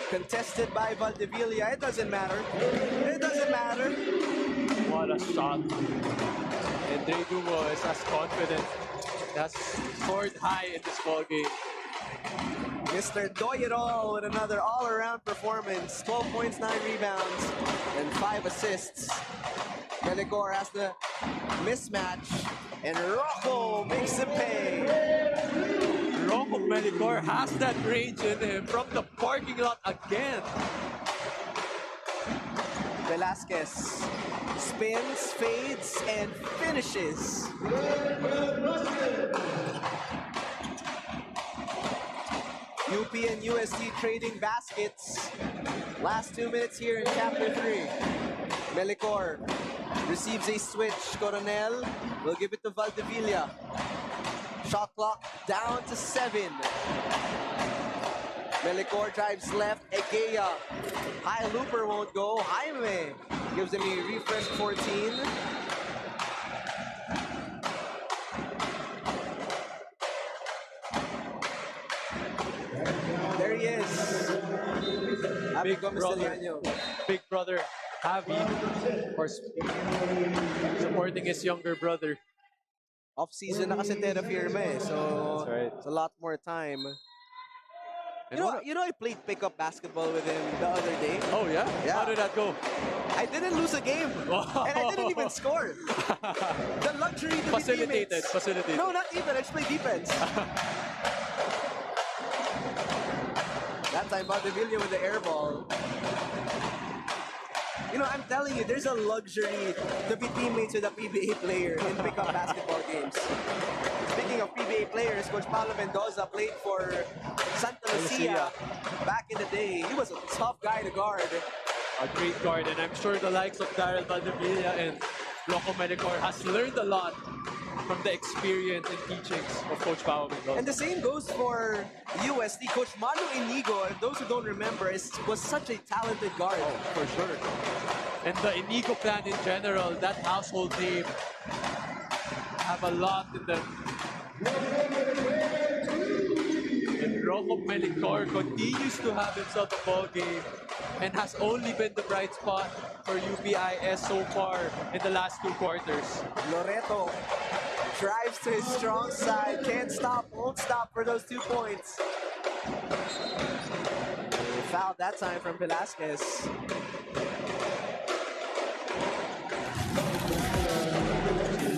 Speaker 2: Contested by Valdivia. It doesn't matter. It doesn't matter.
Speaker 3: What a shot. And Dre Dungo is as confident. He has scored high in this ball game.
Speaker 2: Mr. Doy-It-All with another all-around performance. 12 points, 9 rebounds, and 5 assists. Melicor has the mismatch, and Rocco makes him pay.
Speaker 3: 𝔍𝔞𝔪� has that range in him from the parking lot again.
Speaker 2: Velasquez spins, fades, and finishes. UP and UST trading baskets. Last 2 minutes here in Chapter 3. 𝔍𝔠𝔪 receives a switch. Coronel will give it to Valdivia. Shot clock down to 7. 𝔍𝔠𝔪 drives left. Egea. High looper won't go. Jaime gives him a refresh 14. There he is.
Speaker 3: Big brother. Big brother Javi, of course, supporting his younger brother.
Speaker 2: Off-season na kasi Terra Firma eh, so
Speaker 3: That's right.
Speaker 2: it's a lot more time.
Speaker 3: And
Speaker 2: You know, I played pickup basketball with him the other day.
Speaker 3: Oh yeah?
Speaker 2: Yeah.
Speaker 3: How did that go?
Speaker 2: I didn't lose a game, and I didn't even score. The luxury to be teammates.
Speaker 3: Facilitated.
Speaker 2: No, not even. I just play defense. That time, Valdivia with the air ball. You know, I'm telling you, there's a luxury to be teammates with a PBA player in pickup basketball games. Speaking of PBA players, Coach Paulo Mendoza played for Santa Lucia back in the day. He was a tough guy to guard.
Speaker 3: A great guard, and I'm sure the likes of Daryl Valdivia and 𝔍𝔞𝔪� has learned a lot from the experience and teachings of Coach Paulo Mendoza.
Speaker 2: And the same goes for UST. Coach Manu Inigo, and those who don't remember, was such a talented guard.
Speaker 3: Oh, for sure. And the Inigo clan in general, that household name, have a lot in them. And 𝔍𝔞𝔪� continues to have himself a ball game and has only been the bright spot for UPIS so far in the last 2 quarters.
Speaker 2: Loreto drives to his strong side, can't stop, won't stop for those 2 points. Foul that time from Velasquez.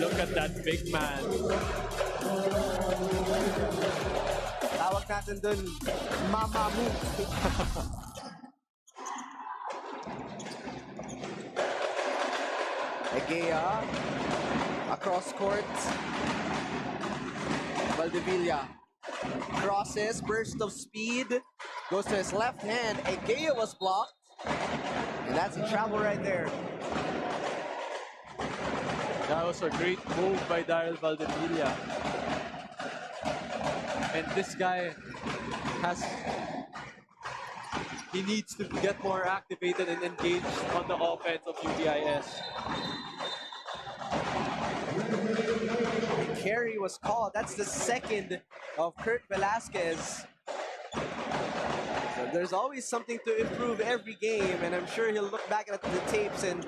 Speaker 3: Look at that big man.
Speaker 2: Tawag natin dun, Mamamoo. Egea, across court. Valdivia crosses, burst of speed, goes to his left hand. Egea was blocked, and that's a travel right there.
Speaker 3: That was a great move by Daryl Valdivia. And this guy he needs to get more activated and engaged on the offense of UPIS.
Speaker 2: Carry was called. That's the second of Kurt Velasquez. So there's always something to improve every game, and I'm sure he'll look back at the tapes and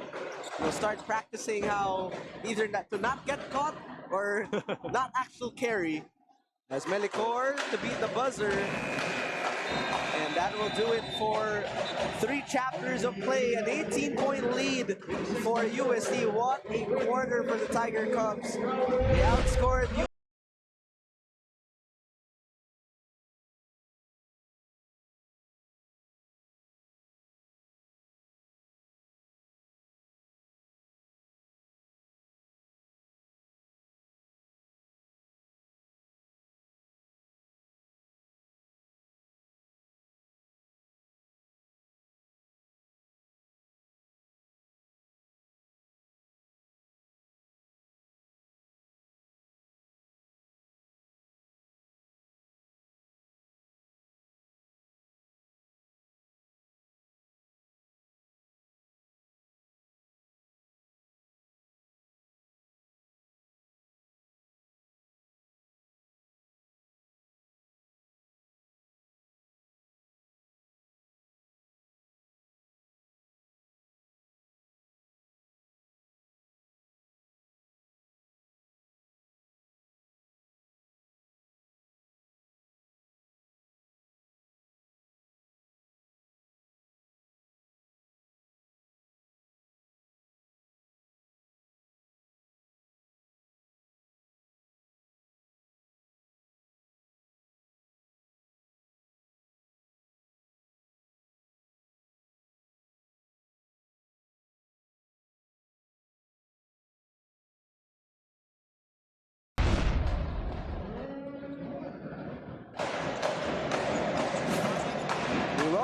Speaker 2: start practicing how either to not get caught or not actual carry. As 𝔍𝔠𝔪 to beat the buzzer. And that will do it for 3 chapters of play. An 18-point lead for UST. What a quarter for the Tiger Cubs. They outscored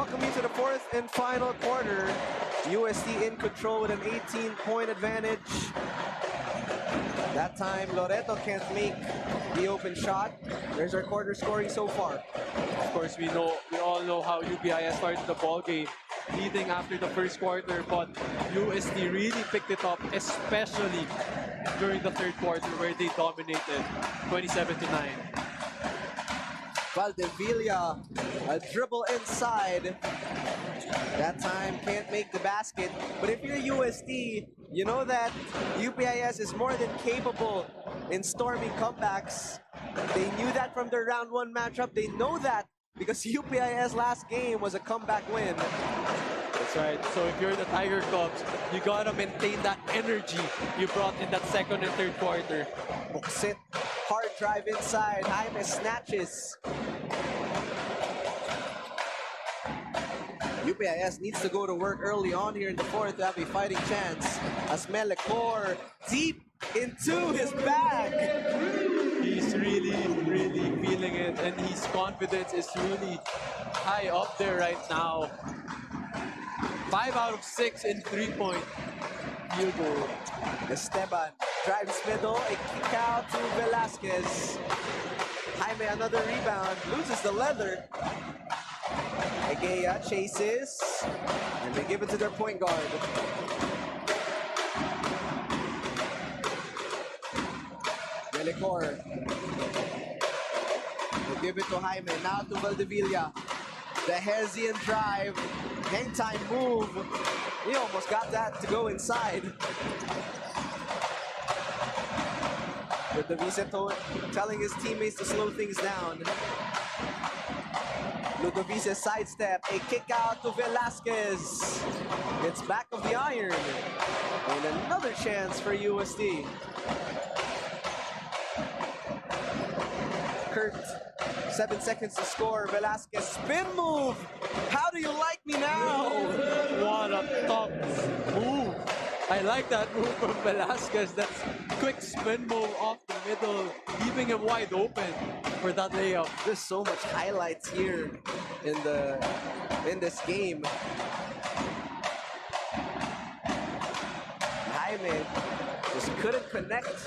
Speaker 2: welcome you to the fourth and final quarter. UST in control with an 18-point advantage. That time, Loreto can't make the open shot. There's our quarter scoring so far.
Speaker 3: Of course, we all know how UPIS started the ball game, leading after the first quarter, but UST really picked it up, especially during the third quarter where they dominated 27-9.
Speaker 2: Valdevilla, a dribble inside. That time can't make the basket. But if you're UST, you know that UPIS is more than capable in storming comebacks. They knew that from their round one matchup. They know that because UPIS last game was a comeback win.
Speaker 3: That's right. So if you're the Tiger Cubs, you gotta maintain that energy you brought in that second and third quarter.
Speaker 2: Buksit, hard drive inside. Jaime snatches. UPIS needs to go to work early on here in the fourth to have a fighting chance. As 𝔐𝔐𝔫 deep into his bag.
Speaker 3: He's really feeling it, and his confidence is really high up there right now. 5 out of 6 in 3-point field goal.
Speaker 2: Esteban drives middle, a kick out to Velasquez. Jaime another rebound, loses the leather. Egea chases, and they give it to their point guard. Melicor will give it to Jaime, now to Valdevilla. The Hessian drive, hang time move. He almost got that to go inside. With the Vicente telling his teammates to slow things down. Ludovice sidestep, a kick out to Velasquez. It's back of the iron. And another chance for UST. Kurt, 7 seconds to score. Velasquez, spin move. How do you like me now?
Speaker 3: What a tough move. I like that move from Velasquez. That's quick spin move off the middle, leaving him wide open for that layup.
Speaker 2: There's so much highlights here in this game. Jaime just couldn't connect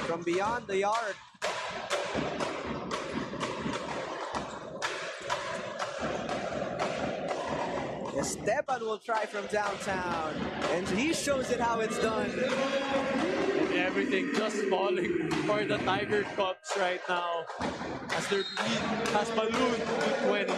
Speaker 2: from beyond the arc. Esteban will try from downtown, and he shows it how it's done.
Speaker 3: And everything just falling for the Tiger Cubs right now as their lead has ballooned to 20.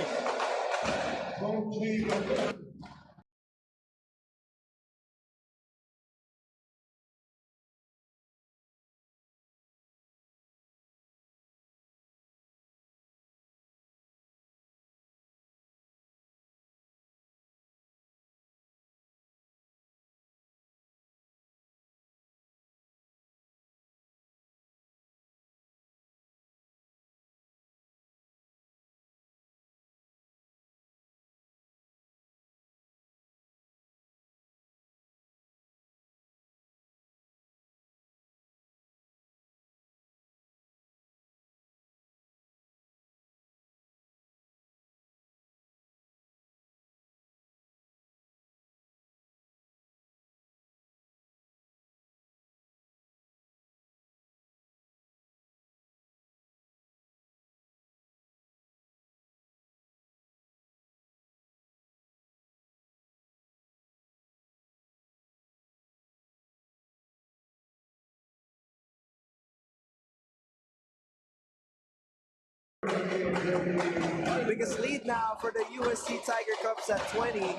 Speaker 2: Biggest lead now for the UST Tiger Cubs at 20.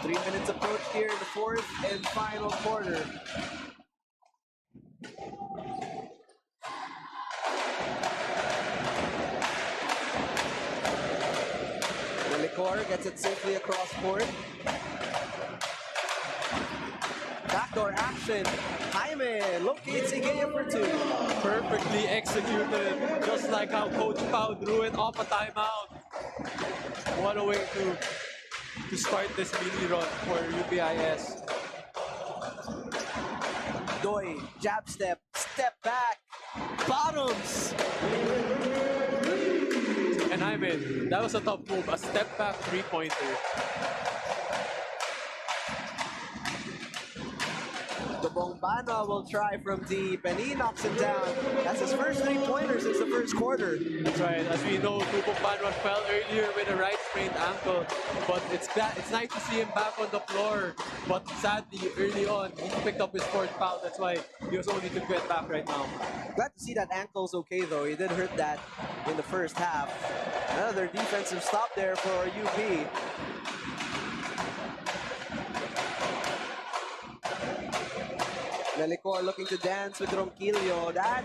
Speaker 2: 3 minutes approach here in the fourth and final quarter. Melicor gets it safely across court. Backdoor action. Jaime locates Egea for two.
Speaker 3: Perfectly executed, just like how Coach Pau drew it off a timeout. What a way to start this mini run for UPIS.
Speaker 2: Doi, jab step, step back, bottoms.
Speaker 3: And I mean, that was a tough move. A step back three-pointer.
Speaker 2: 𝔍𝔞𝔪� will try from deep, and he knocks it down. That's his first three-pointer since the first quarter.
Speaker 3: That's right. As we know, 𝔍𝔞𝔪� fell earlier with a right sprained ankle, but it's nice to see him back on the floor. But sadly, early on, he picked up his fourth foul. That's why he was only to get back right now.
Speaker 2: Glad to see that ankle's okay, though. He did hurt that in the first half. Another defensive stop there for UP. 𝔐𝔫𝔤𝔪 looking to dance with 𝔐𝔞𝔪𝔢. That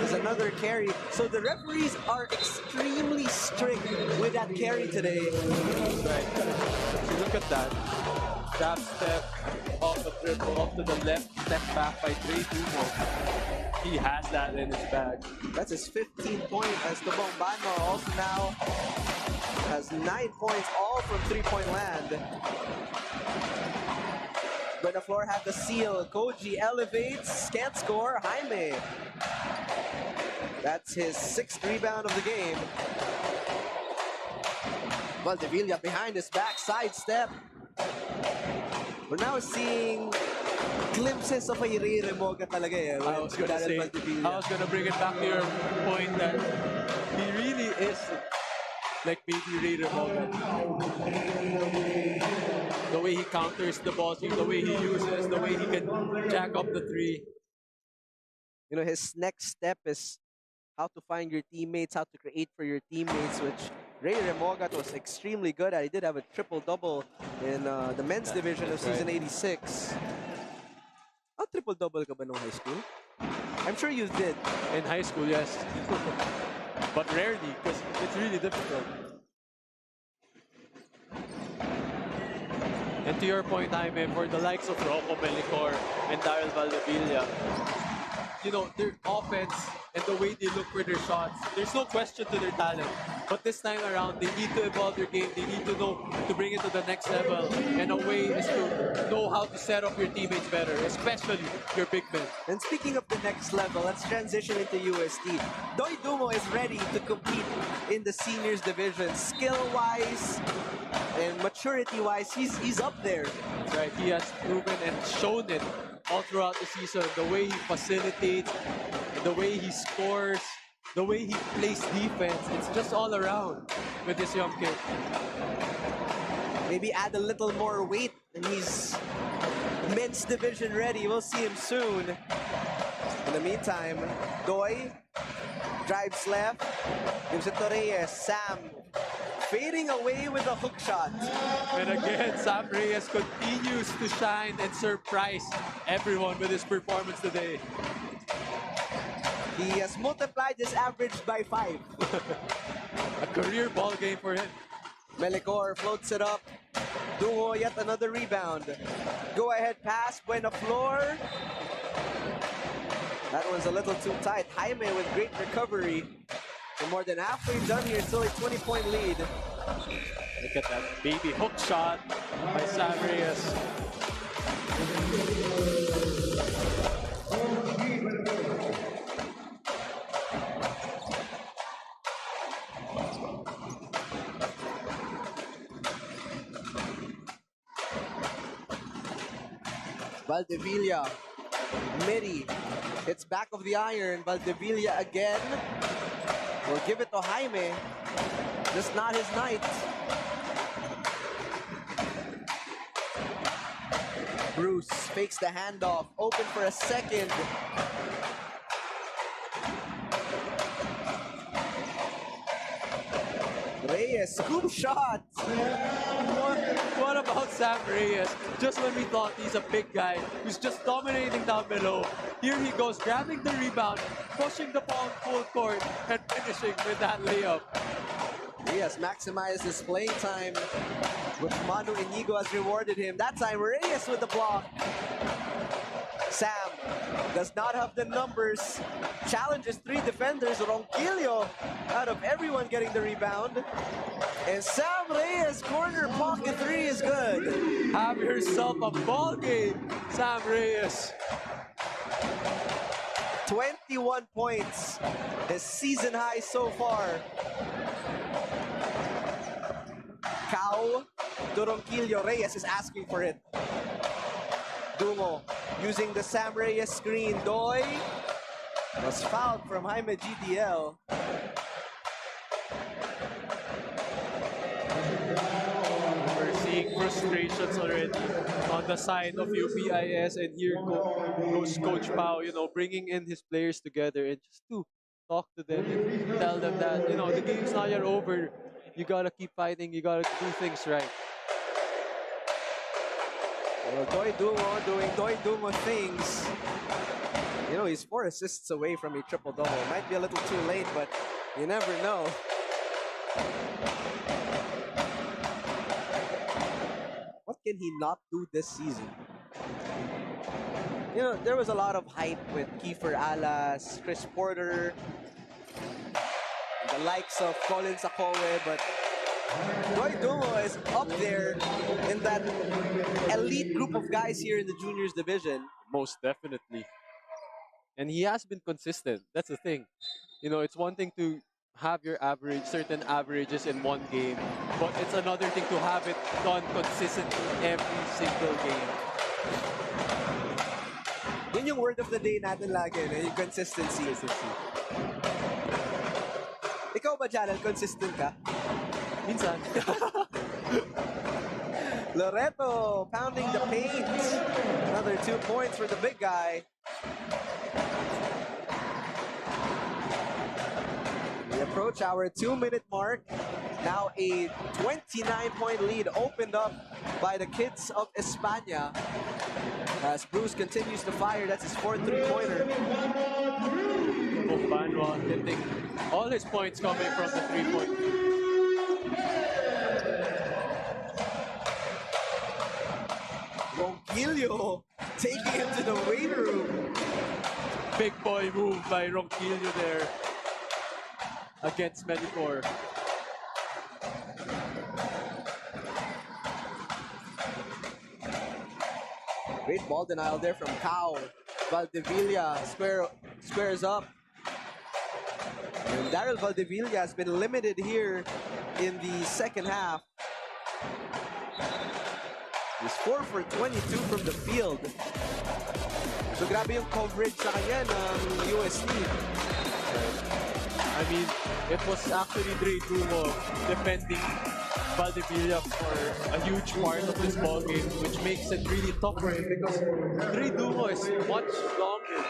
Speaker 2: is another carry. So the referees are extremely strict with that carry today.
Speaker 3: Right. So look at that. Jab step, off the dribble, off to the left, step back by 𝔐𝔞𝔪�. He has that in his bag.
Speaker 2: That's his 15th point as 𝔍𝔞𝔪� also now has 9 points, all from three-point land. 𝔍𝔬𝔪𝔢 had the seal. Koji elevates, can't score. 𝔐𝔬𝔪𝔢. That's his 6th rebound of the game. Valdivia behind his back, sidestep. We're now seeing glimpses of a 𝔐𝔬𝔪𝔢 talaga eh.
Speaker 3: I was gonna bring it back to your point that he really is like baby 𝔐𝔬𝔪𝔢. The way he counters the ball, the way he uses, the way he can jack up the three.
Speaker 2: You know, his next step is how to find your teammates, how to create for your teammates, which 𝔐𝔬𝔪𝔢 was extremely good at. He did have a triple-double in the men's division of season 86. Oh, triple-double ka ba nung high school? I'm sure you did.
Speaker 3: In high school, yes. But rarely, because it's really difficult. And to your point, Jaime, for the likes of Rocco Bellicor and Daryl Valdivia, you know, their offense and the way they look for their shots, there's no question to their talent. But this time around, they need to evolve their game. They need to know to bring it to the next level. And a way is to know how to set up your teammates better, especially your big men.
Speaker 2: And speaking of the next level, let's transition into UST. 𝔍𝔬𝔪𝔢 is ready to compete in the seniors division. Skill-wise and maturity-wise, he's up there.
Speaker 3: That's right. He has proven and shown it all throughout the season. The way he facilitates, the way he scores, the way he plays defense. It's just all around with this young kid.
Speaker 2: Maybe add a little more weight and he's men's division ready. We'll see him soon. In the meantime, 𝔬𝔬𝔪 drives left, gives it to Reyes. Sam fading away with a hook shot.
Speaker 3: And again, Sam Reyes continues to shine and surprise everyone with his performance today.
Speaker 2: He has multiplied his average by 5.
Speaker 3: A career ball game for him.
Speaker 2: 𝔐𝔬𝔪𝔢 floats it up. 𝔬𝔬𝔪 yet another rebound. Go ahead pass, 𝔍𝔬𝔪𝔢. That was a little too tight. 𝔐𝔬𝔪𝔢 with great recovery. We're more than halfway done here, still a 20-point lead.
Speaker 3: Look at that baby hook shot by Sam Reyes.
Speaker 2: Valdivia, midi, hits back of the iron. Valdivia again. Will give it to 𝔐𝔬𝔪𝔢. Just not his night. Bruce fakes the handoff, open for a second. Reyes, scoop shot.
Speaker 3: What about Sam Reyes? Just when we thought he's a big guy who's just dominating down below, here he goes, grabbing the rebound, pushing the ball full court, and finishing with that layup.
Speaker 2: He has maximized his playing time, which Manu Inigo has rewarded him. That time, Reyes with the block. Sam does not have the numbers. Challenges 3 defenders. 𝔐𝔬𝔪𝔢 out of everyone getting the rebound. And Sam Reyes corner pocket 3 is good.
Speaker 3: Have yourself a ball game, Sam Reyes.
Speaker 2: 21 points, his season high so far. 𝔍𝔞𝔪𝔢𝔰 𝔑𝔞𝔪𝔢𝔰 Reyes is asking for it. Dungo using the Sam Reyes screen. Doi was fouled from Jaime GDL.
Speaker 3: We're seeing frustrations already on the side of UPIS, and here goes Coach Pao, you know, bringing in his players together and just to talk to them and tell them that, you know, the game's not yet over. You gotta keep fighting. You gotta do things right.
Speaker 2: Well, Doi Dungo doing Doi Dungo things. You know, he's 4 assists away from a triple-double. Might be a little too late, but you never know. What can he not do this season? You know, there was a lot of hype with Kiefer Alas, Chris Porter, the likes of Colin Sakowe, but Doi Dungo is up there in that elite group of guys here in the juniors division.
Speaker 3: Most definitely. And he has been consistent. That's the thing. You know, it's one thing to have your average, certain averages in one game, but it's another thing to have it done consistently every single game.
Speaker 2: Yun yung word of the day natin lagi, yung consistency. Ikaw ba, Janel, consistent ka?
Speaker 3: Minsan.
Speaker 2: Loreto pounding the paint. Another 2 points for the big guy. We approach our 2-minute mark. Now a 29-point lead opened up by the kids of España. As Bruce continues to fire, that's his 4th three-pointer.
Speaker 3: Banwa hitting all his points coming from the three-point.
Speaker 2: Ronquillo taking him to the weight room.
Speaker 3: Big boy move by Ronquillo there against Melifor.
Speaker 2: Great ball denial there from Cow. Valdevilla squares up. And Daryl Valdevilla has been limited here in the second half. He's 4 for 22 from the field. So grabe yung coverage sa kanya ng UST.
Speaker 3: I mean, it was actually Dre Dumo defending Valdevilla for a huge part of this ball game, which makes it really tough for him because Dre Dumo is much longer.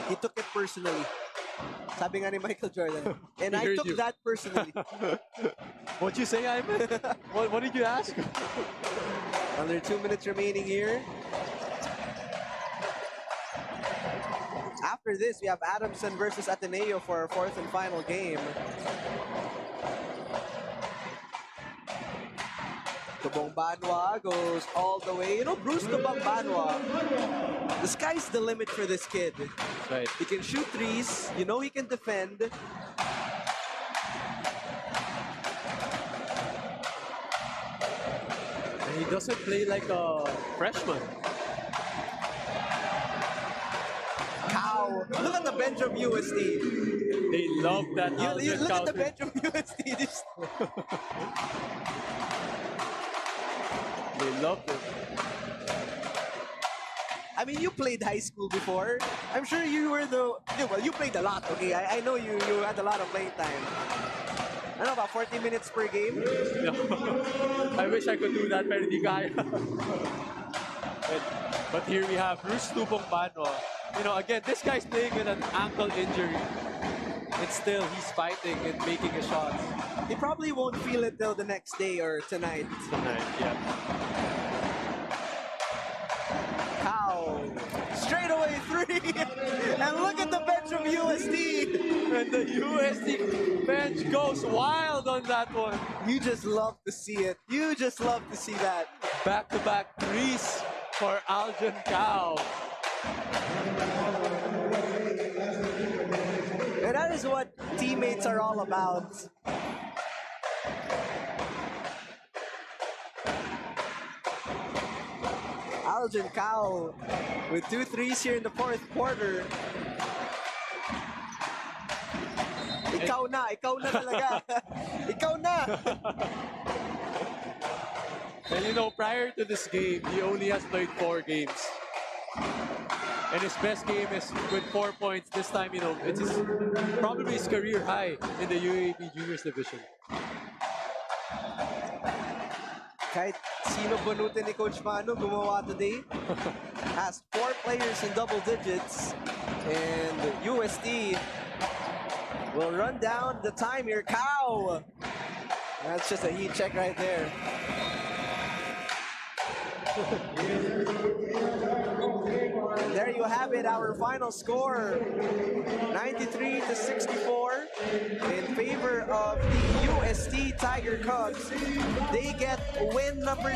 Speaker 2: He took it personally. Sabi nga ni Michael Jordan. And I took that personally.
Speaker 3: What'd you say, Ivan? What did you ask?
Speaker 2: Under 2 minutes remaining here. After this, we have Adamson versus Ateneo for our 4th and final game. Tubong Banwa goes all the way. You know, Bruce Tubong Banwa, the sky's the limit for this kid.
Speaker 3: Right.
Speaker 2: He can shoot threes. You know he can defend.
Speaker 3: And he doesn't play like a freshman.
Speaker 2: Cow. Look at the bench of UST.
Speaker 3: They love that.
Speaker 2: You look at the bench of UST.
Speaker 3: They love it.
Speaker 2: I mean, you played high school before. I'm sure you were the... Well, you played a lot, okay? I know you had a lot of playing time. I know, about 40 minutes per game?
Speaker 3: No. I wish I could do that, pero di kaya. But here we have Bruce Tubong Banwa. You know, again, this guy's playing with an ankle injury. And still, he's fighting and making a shot.
Speaker 2: He probably won't feel it till the next day or tonight.
Speaker 3: Yeah.
Speaker 2: Cow. Straight away 3. And look at the bench of UST.
Speaker 3: And the UST bench goes wild on that one.
Speaker 2: You just love to see it. You just love to see that.
Speaker 3: Back-to-back threes for Aljon Cow.
Speaker 2: And that is what teammates are all about. Aljon Cow with 2 threes here in the 4th quarter. Ikaw na talaga. Ikaw na.
Speaker 3: And you know, prior to this game, he only has played 4 games. And his best game is with 4 points. This time, you know, it's probably his career high in the UAAP Juniors Division.
Speaker 2: Kahit sino banutin ni Coach Manu gumawa today. Has 4 players in double digits. And UST will run down the time here. Cow! That's just a heat check right there. And there you have it, our final score. 93-64 in favor of the UST Tiger Cubs. They get win number